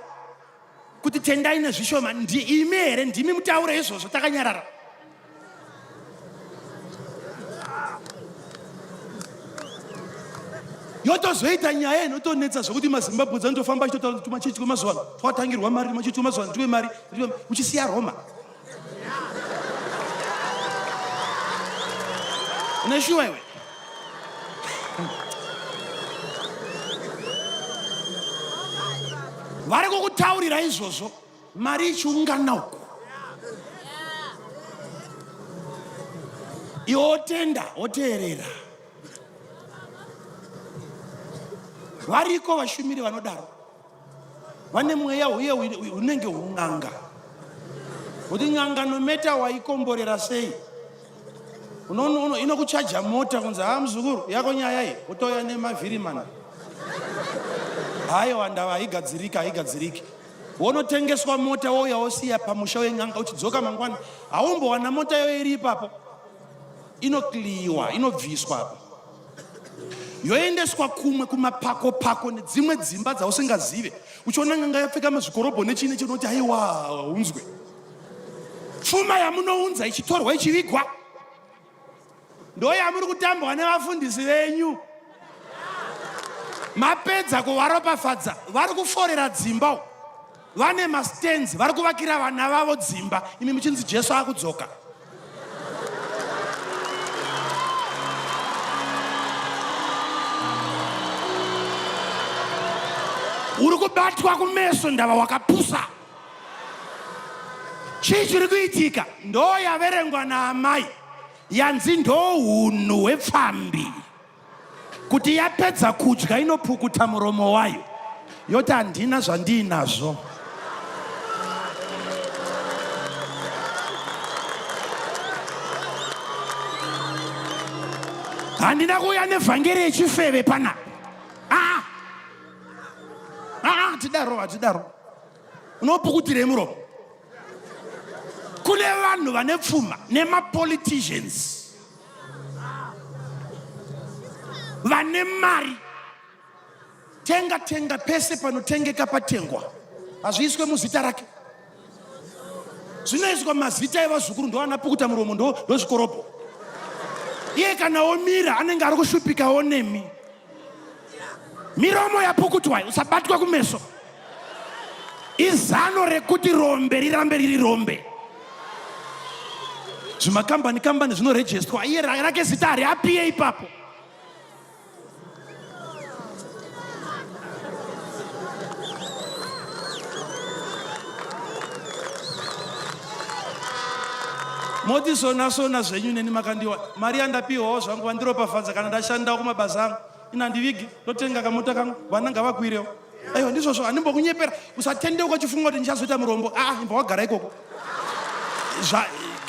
kuti tendai nezvishoma, imi here, ndimi mutaure izvozvo takanyarara. Yotozoita nyaya inotonetsa zvokuti maZimbabwe dzanotofamba achitotaura kuti machechi kwemazuva ano twatangirwa mari, machechi kwemazuva ano ndiwe mari, uchisiya Roma. Uneshuwa iwe? Vari kukutaurira izvozvo mari ichiungana uku. Iwe wotenda woteerera. Variko vashumiri vanodaro, vane mweya uye unenge un'anga, kuti n'anga nometa waikomborera sei inokuchaja mota kunzi muzukuru yako nyaya iyi utoya nemavhiri mana. Haiwa ndava haigadziriki. Wonotengeswa mota wouya wosiya pamusha wen'anga, uchidzoka mangwana haumbowana mota iyo iri ipapo, inokliwa, inobviswa apo, yoendeswa kumwe kumapako nedzimwe dzimba dzausingazive, uchiona n'anga yapfeka mazvikorobho nechine chinoti haiwa unzwe. Pfuma yamunounza ichitorwa ichivigwa ndo yamuri kutambwa nevafundisi venyu. Mapedza kuvaropafadza, vari kuforera dzimba, vane mastenzi, vari kuvakira vana vavo dzimba, imi muchinzi Jesu akudzoka. Uri kubatwa kumeso ndava wakapusa. Chii chiri kuitika? Ndo yaverengwa naamai yanzi ndo hunhu hwepfambi, kuti yapedza kudya inopukuta muromo wayo yoti handina zvandiinazvo. Handina kuuya nevhangeri yechifeve panapa. Hatidaro. Unopukutirei muromo? Kune vanhu vane pfuma nemapoliticians vane mari. Tenga pese panotengeka patengwa, hazviiswe muzita rake, zvinoiswa mazita evazukuru, ndo anapukuta muromo, ndo zvikoropo. Iye kana omira anenge ari kushupikawo nemi. Miromo yapukutwa usabatwa kumeso. Izano rekuti rombe rirambe riri rombe. Zvimakambani zvinorejestwa, iye rake zita hariapiye ipapo. Moti sona zvenyu neni makandiwa mari yandapiwawo zvangu vandiropafadza kana ndashandawo kumabasa angu, ina ndivigi ndotenga kamota kangu vana ngavakwirewo. Aiwa ndizvozvo, handimbokunyepera. Usatendeuka uchifunga kuti ndichazoita murombo. Imba wagara ikoko.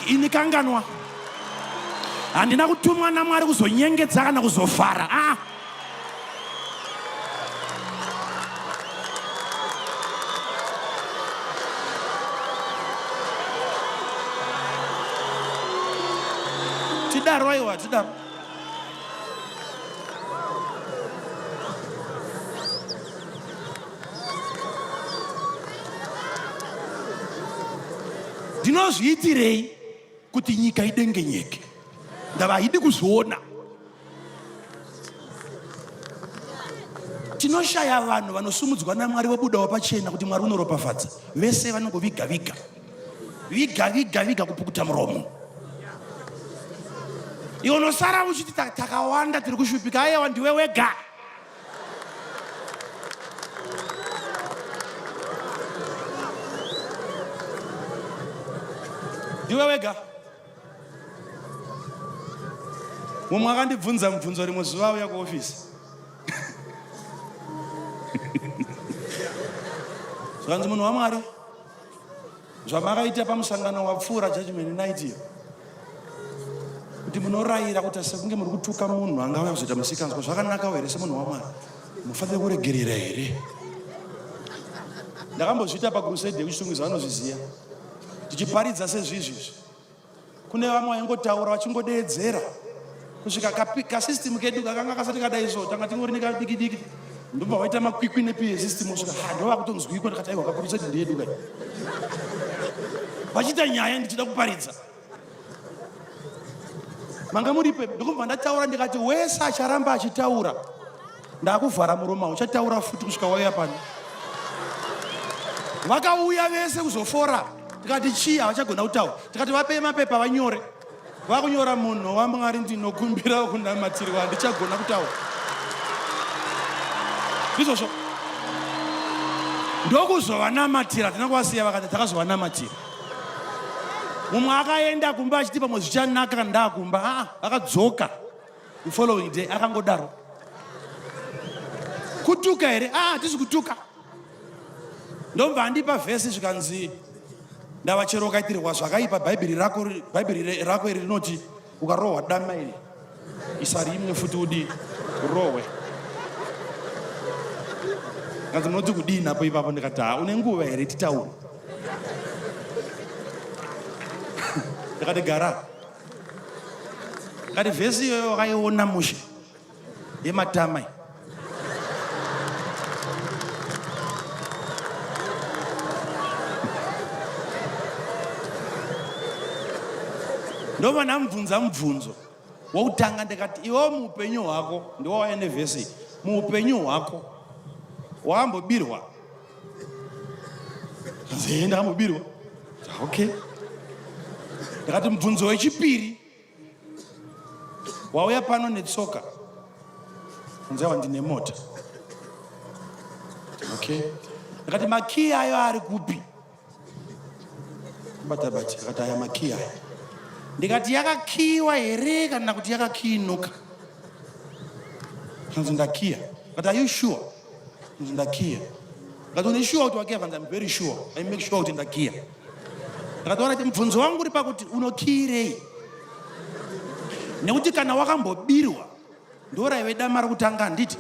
Ini kanganwa. Handina kutumwa naMwari kuzonyengedza kana kuzofara. Tidaro aiwa, tidaro. Ndinozviitirei kuti nyika idengenyeke? Ndava haidi kuzviona. Tinoshaya vanhu vanosumudzwa naMwari vobudawo pachena kuti Mwari unoropafadza. Vese vanongoviga kupukuta muromo. Iwe unosara uchiti takawanda tiri kushupika. Aiwa ndiwe wega. Ndiwe wega. Mumwe akandibvunza mubvunzo rimwe zuva auya kuofisi. Zvanzi munhu waMwari, zvamakaita pamusangano wapfuura judgment night iyo, kuti munorayira kuti sekunge muri kutuka munhu angauya kuzoita musikanzwa zvakanaka here semunhu waMwari mufanire kuregerera here. Ndakambozviita pakrusede yekuchitungwiza vanozviziva tichiparidza sezvizvizvi. Kune vamwe vaingotaura vachingodeedzera kusvika kasisitimu kedu kakanga kasati kadai so tanga tingori nekadikidiki ndobva waita makwikwi nepiye system usvika ndova kutonzwikwa ndikati aiwa kakrusede ndeyedu kai vachiita nyaya ndichida kuparidza manga muripe ndokubva ndataura ndikati wese acharamba achitaura ndakuvhara muromo uchataura futi kusvika wauya pano. Vakauya vese kuzofora tikati chii havachagona kutaura tikati vapei mapepa vanyore vakunyora munhu waMwari ndinokumbira kunamatirwa handichagona kutaura izvozvo ndokuzovanamatira tina kuvasiya vakati takazovanamatira. Mumwe akaenda kumba achiti pamwe zvichanaka ndakumba akadzoka the following day akangodaro kutuka here hatisi kutuka. Ndobva andipa vhesi zvikanzi ndava chero ukaitirwa zvakaipa bhaibheri rako iri rinoti ukarohwa dama iri isa rimwe futi udi urohwe. Kanzi munoti kudii napo ipapo ndikati une nguva here titaure. Ndikati gara ngati vhesi iyoyo wakaiona mushe yematama iyi ndova ndamubvunza mubvunzo wokutanga ndikati iwo muupenyu hwako ndiwauya nevhesi muupenyu hwako waambobirwa? Kanzi ndakambobirwa. Okay. Ndikati mubvunzo wechipiri wauya pano netsoka? Kanzi awa ndine mota. Okay. Ndikati makii ayo ari kupi? Batabati akati aya makii ayo. Ndikati yakakiwa here kana kuti yakakiinuka? Kanzi ndakiya. But are you sure? Kanzi ndakiya. Ndikati une sure kuti wakiya? Kanzi I'm very sure. I make sure kuti ndakiya. Ndakataura kuti mubvunzo wangu uri pakuti unokirei? Nekuti kana wakambobirwa ndoraiwe dama rokutanga handiti?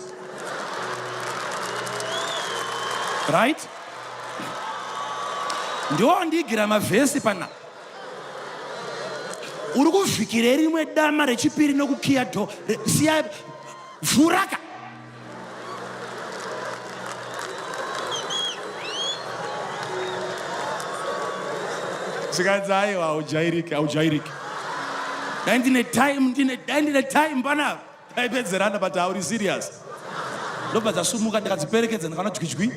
Right? Ndiwo ndigira mavhesi pana. Uri kuvhikire rimwe dama rechipiri nokukiya dho siya vhuraka. Zvikanzi aiwa haujairiki. Dai ndine time pana taipedzerana but hauri serious. Ndobva dzasumuka ndikadziperekedza ndikana twichwi.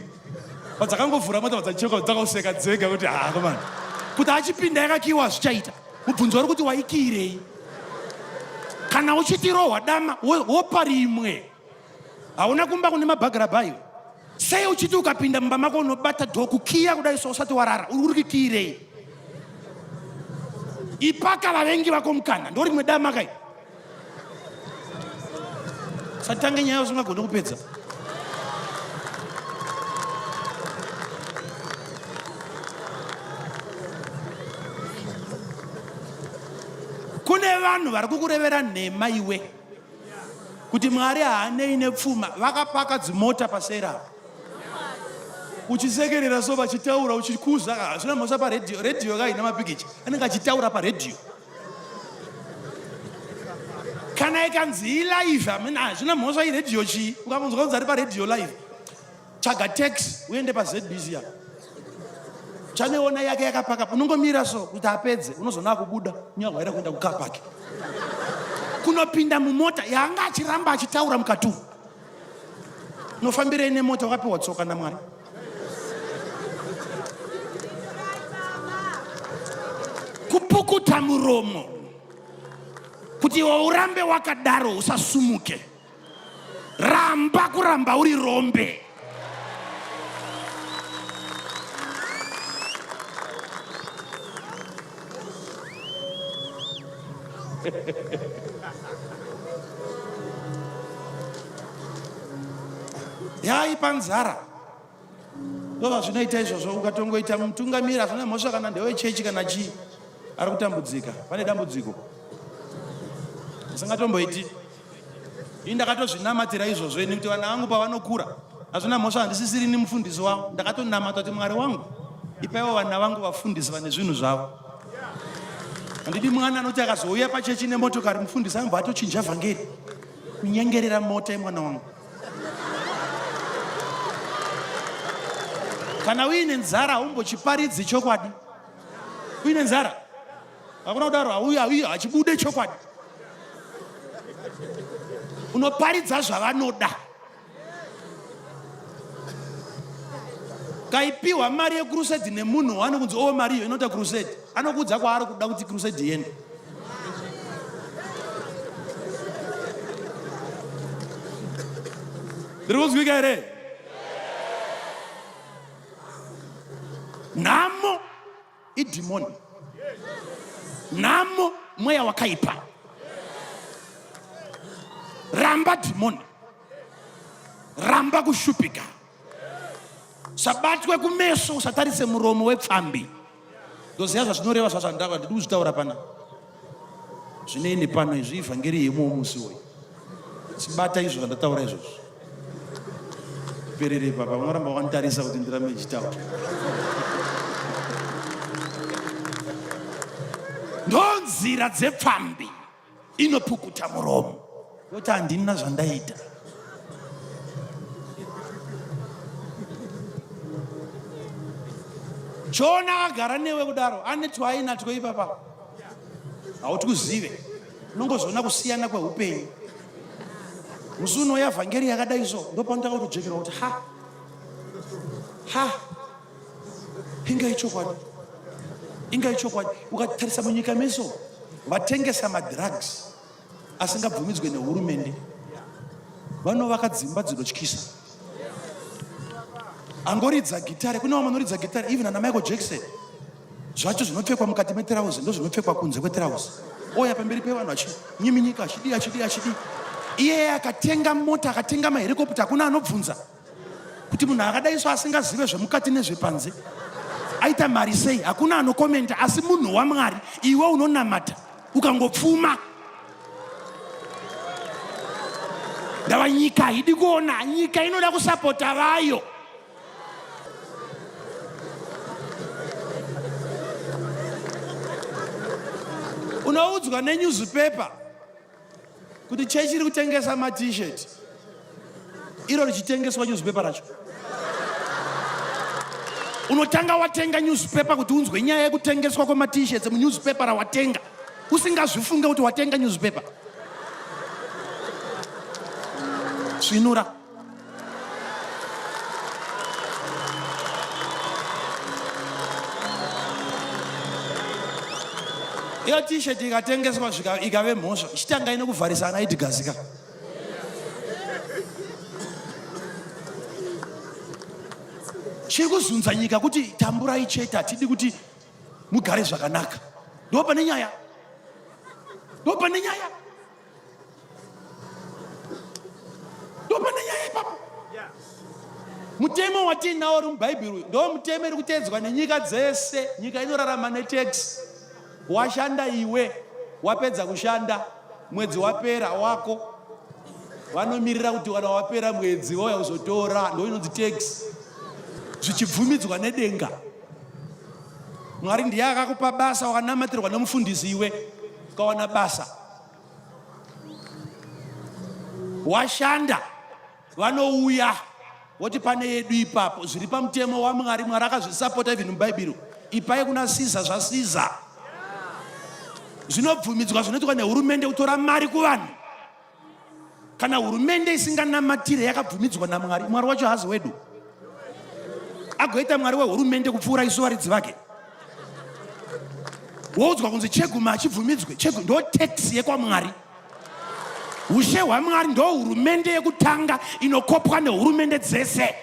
Padzakangovhura mota padzachoka dzakauseka dzega kuti komana. Kuti achipinda yakakiwa zvichaita. Mubvunzo uri kuti waikirei? Kana uchitirohwa dama wopa rimwe hauna kumba kune mabhagirabha iwe. Sei uchiti ukapinda mumba mako unobata dho kukiya kudai so usati warara uri kukirei? Ipaka vavengi vako mukana ndo rimwe dama kai. Satange nyaya usingagona kupedza. Kune vanhu vari kukurevera nhema iwe kuti Mwari haanei nepfuma vakapaka dzimota pasera uchisekerera so vachitaura uchikuza zvina mhosa paredhiyo. Redhiyo kaina mapikicha anenge achitaura paredhiyo. Kana ikanzi ilive amina hazvina mhosa iredhiyo chii. Ukamunzwa kunzi ari paredhiyo live chaga taxi uende paZBC ya chaneona yake yakapaka unongomira so kuti apedze unozona kubuda nyagwaira kuenda kukapaki kunopinda mumota yanga achiramba achitaura mukatu. Unofambirei nemota wakapiwa tsoka naMwari? Kupukuta muromo kuti urambe wakadaro usasumuke. Ramba kuramba uri rombe. Yaipa nzara ndova zvinoita izvozvo. Ukatongoita mutungamiri hazvina mhosva kana ndewechechi kana chii ari kutambudzika. Pane dambudziko Singatomboiti. Indakatozvinamatira izvozvo ini kuti vana vangu pavanokura hazvina mhosva handisisiri ni mufundisi wavo. Ndakatonamata kuti Mwari wangu ipaiwo vana vangu vafundisi vane zvinhu zvavo. Handidi mwana anoti akazouya pachechi nemotokari mufundisi anobva atochinja vhangeri kunyengerera mota yemwana wangu. Kana uine nzara haumbochiparidzi chokwadi. Uine nzara hakuna kudaro hauya hachibude chokwadi. Unoparidza zvavanoda. Kaipiwa mari yekrusedi nemunhu anokunzi mari iyo inoita krusedi, anokudza kwaari kuda kuti krusedi iende. Ndiri kuzwika here? Nhamo idhimoni. Nhamo mweya wakaipa. Ramba dhimoni. Ramba kushupika. Sabatwe kumeso usatarise muromo wepfambi. Ndoziva zvazvinoreva zvazvandava ndiri kuzvitaura pana. Zvineini pano izvi ivhangeri yemuwo musi woyu. Sibata izvo zvandataura izvozvo. Perere papa unoramba wakanditarisa kuti ndirambe ndichitaura. Ndonzira dzepfambi inopukuta muromo. Yoti handina zvandaita. Chona agara newe kudaro ane twainatwo ipapa. Hauti kuzive. Unongozoona kusiyana kweupenyu. Musi unouya vhangeri yakadai so ndopandakautojekerwa kuti inga ichokwadi. Ukatarisa munyika meso vatengesa madrugs asingabvumidzwe nehurumende vanovaka dzimba dzinotyisa. Angoridza gitare, kuna vanoridza gitare even ana Michael Jackson. Zvacho zvinopfekwa mukati metirauzi ndo zvinopfekwa kunze kwetirauzi. Oya pamberi pevanhu achinyiminyika achidi. Iye akatenga mota, akatenga mahelikopta, hakuna anobvunza kuti munhu akadai so asingazive zvemukati nezvepanze aita mari sei. Hakuna anokomenta. Asi munhu waMwari iwe unonamata ukangopfuma. Ndava nyika haidi kuona. Nyika inoda kusapota vayo. Unoudzwa nenewspaper kuti chechi iri kutengesa t-shirt. Iro richitengeswa newspaper racho. Unotanga watenga newspaper kuti unzwe nyaya yekutengeswa kwema-t-shirts munewspaper rawatenga usingazvifunge kuti watenga newspaper. Svinura. Iyo t-shirt ikatengeswa ikave mhosva ichitanga inokuvharisa ana itigazika. Chiri kuzunza nyika kuti tamburai chete hatidi kuti mugare zvakanaka. Ndopane nyaya. Papa. Mutemo watinawo uri mubhaibheri ndo mutemo iri kutedzwa nenyika dzese. Nyika inorarama netax. Washanda iwe, wapedza kushanda, mwedzi wapera wako, vanomiririra kuti kana wapera mwedzi wauya kuzotora, ndo inonzi tax. Zvichibvumidzwa nedenga. Mwari ndiye akakupa basa, wakanamatirwa nemufundisi iwe, ukawana basa. Washanda, vanouya, woti pane yedu ipapo, zviri pamutemo waMwari, Mwari akazvisapota even mubhaibheri. Ipai kuna Caesar zvaCaesar. Zvinobvumidzwa zvinoitwa nehurumende kutora mari kuvanhu. Kana hurumende isinganamatire yakabvumidzwa naMwari, Mwari wacho hazi wedu. Agoita Mwari wehurumende kupfuura isu varidzi vake. Woudzwa kunzi cheguma achibvumidzwe. Cheguma ndo tax yekwaMwari. Ushe hwaMwari ndo hurumende yekutanga inokopwa nehurumende dzese.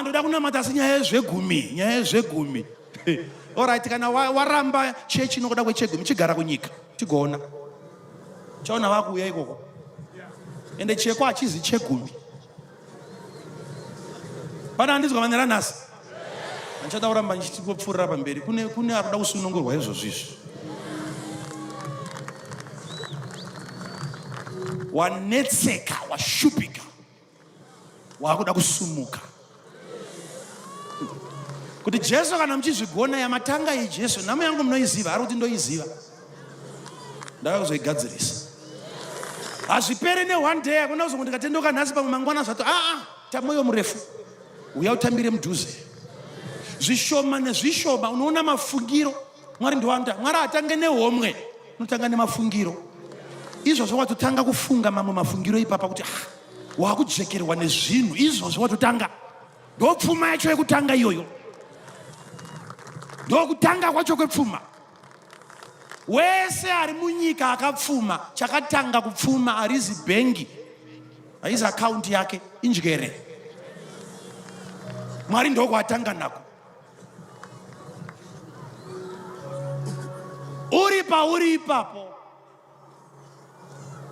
Ndoda kunamata senyaya yezvegumi. Alright, kana waramba chechi inokuda kwechegumi chigara kunyika. Tigoona. Chaona vakuuya ikoko. Ende cheko hachizi chegumi. Pana handizwa manera nhasi. Anchada kuramba ndichingopfuurira pamberi. Kune akuda kusunungurwa izvozvo izvi. Wanetseka, washupika, wakuda kusumuka. Kuti Jesu kana muchizvigona yamatanga yeJesu, nhamo yangu munoiziva, ari kuti ndoiziva. Ndakakuzoigadzirisa. Hazvipere ne1 day, hakuna kuzongo ndikatendoka nhasi pamwe mangwana zvato. Tamoyo murefu. Uya utambire mudhuze. Zvishoma nezvishoma, unoona mafungiro. Mwari ndowanda. Mwari atange nehomwe, unotanga nemafungiro. Izvozvo watotanga kufunga mamwe mafungiro ipapa kuti wakujekerwa nezvinhu. Izvozvo watotanga. Ndopfuma yacho yekutanga iyoyo. Ndokutanga kwacho kwepfuma. Wese ari munyika akapfuma, chakatanga kupfuma arizi bengi, haizi akaunti yake, injere. Mwari ndoko atanga nako. Uri ipapo.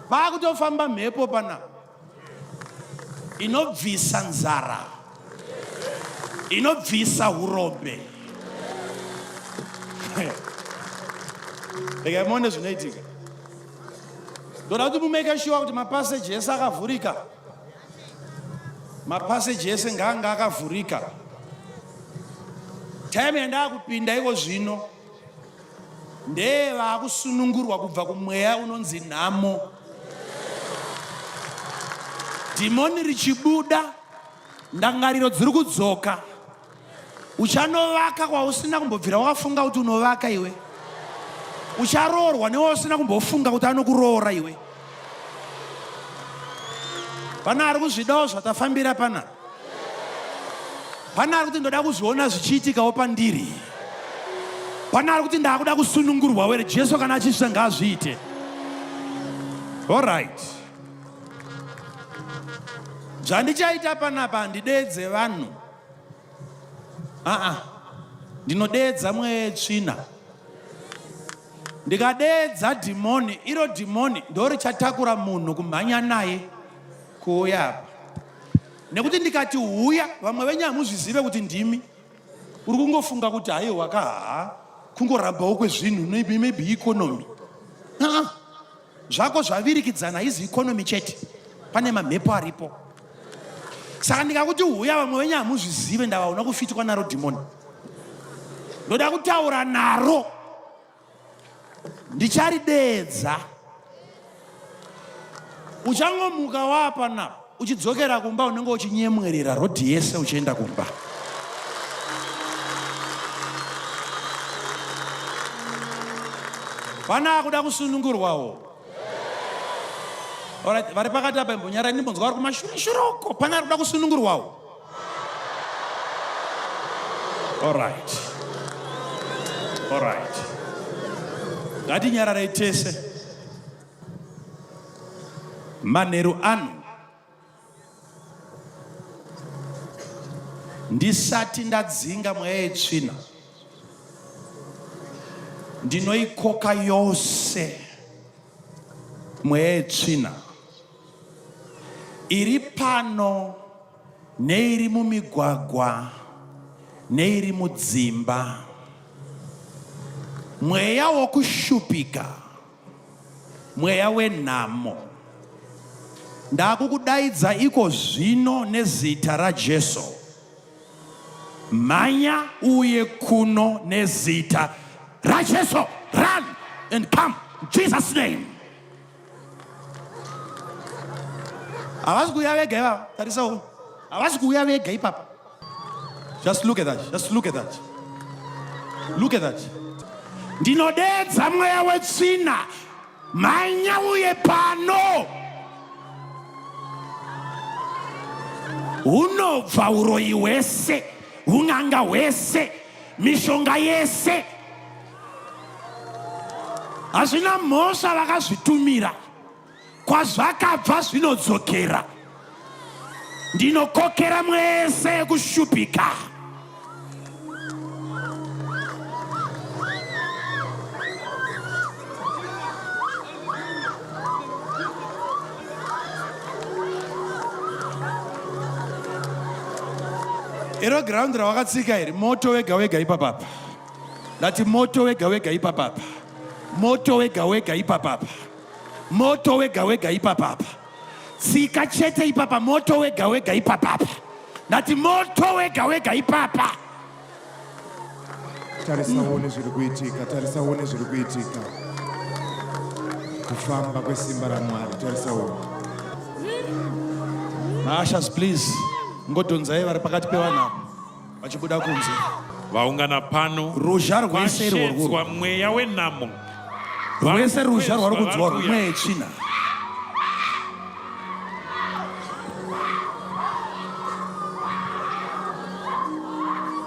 Pakutofamba mhepo pana. Inobvisa nzara. Inobvisa urombe. Mone zvinoitika. Ndoda kuti mumeke sure kuti mapaseji ese akavhurika. Mapaseji ese nganga akavhurika. Time yandakupinda iko zvino ndevakusunungurwa kubva kumweya unonzi nhamo. Dhimoni richibuda, ndangariro dziri kudzoka. Uchanovaka kwausina kumbobvira wakafunga kuti unovaka iwe. Ucharoorwa newausina kumbofunga kuti anokuroora iwe. Pana ari kuzvidawo zvatafambira pana. Pana ari kuti ndoda kuzviona zvichiitikawo pandiri. Pana ari kuti ndakuda kusunungurwa were Jesu kana achisvika ngazviite. All right. Zvandichaita panapa handidedze vanhu. Ndinodeedza mweya yetsvina. Ndikadeedza dhimoni, iro dhimoni ndorichatakura munhu kumhanya naye kuuya apa. Nekuti ndikati huya, vamwe venyu hamuzvizive kuti ndimi. Uri kungofunga kuti haiwa kungorambawo kwezvinhu, maybe economy. Zvako zvavirikidzana, haizi economy chete. Pane mamhepo aripo. Saka ndikakuti huya, vamwe venyu hamuzvizive, ndavaona kufitwa naro dhimoni. Ndoda kutaura naro. Ndicharideedza. Uchangomuka wapa napo. Uchidzokera kumba unenge uchinyemwerera rodhi yese uchienda kumba. Pana kuda kusunungurwawo. Alright, vari pakati apa imbonyara ndimbonzwa vari kumashuroko. Pana kuda kusunungurwawo. Alright. Alright. Ngatinyarare tese. Manheru anu. Ndisati ndadzinga mweya yetsvina. Ndinoikoka yose mweya yetsvina. Iri pano, neiri mumigwagwa, neiri mudzimba. Mweya wokushupika, mweya wenhamo. Ndakukudaidza iko zvino nezita raJesu. Manya uye kuno nezita raJesu. Run and come in Jesus' name. Havasi kuuya vega ivava. Tarisawo. Havasi kuuya vega ipapa. Just look at that. Just look at that. Look at that. Ndinodeedza mweya wetsvina. Manya uye pano. Unobva uroyi hwese, un'anga hwese, mishonga yese. Hazvina mhosva vakazvitumira. Kwazvakabva zvinodzokera. Ndinokokera mwese kushupika. iro ground rawakatsika iri moto wega wega ipapapa. Ndati moto wega wega ipapapa. Moto wega wega ipapapa. Moto wega wega ipapapa. Tsika chete ipapa, moto wega wega ipapapa. Ndati moto wega wega ipapa. Tarisa uone zviri kuitika, tarisa uone zviri kuitika. Kufamba kwesimba raMwari, tarisa uone. Ushers, please. Ngodonzai vari pakati pevanhu vachibuda kunze. Vaungana pano. Ruzha rwese kwashedzwa mweya wenhamo. Rwese ruzha rwari kunzwa rumwe yetsvina.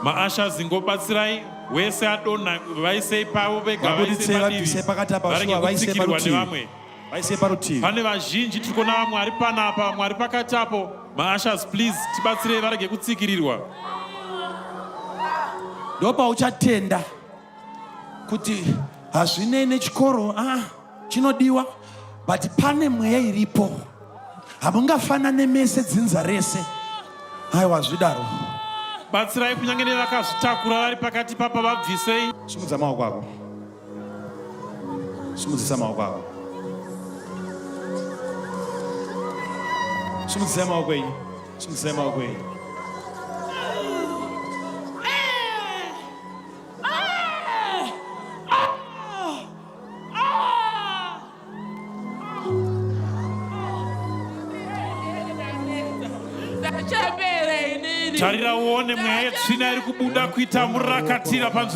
Maashazi ngobatsirai wese adonha vaisei pavo vega Vabuditsei pakati apa varege kutsikirwa nevamwe. vaise parutivi. Pane vazhinji tiri kuona vamwe vari panapa, mwari pakati apo. Maashazi, please tibatsirei varege kutsikirirwa. Ndopauchatenda kuti hazvinei nechikoro chinodiwa, but pane mweya iripo hamungafanane mese dzinza rese. Aiwa zvidaro. Batsirai kunyange nevakazvitakura vari pakati papa vabvisei. Simudza maoko ako. Simudzisa maoko ako. Simudzisa maoko enyu. Simudzisa maoko enyu. Tarira uone mweya yetsvina iri kubuda kuita murakatira panzvimbo.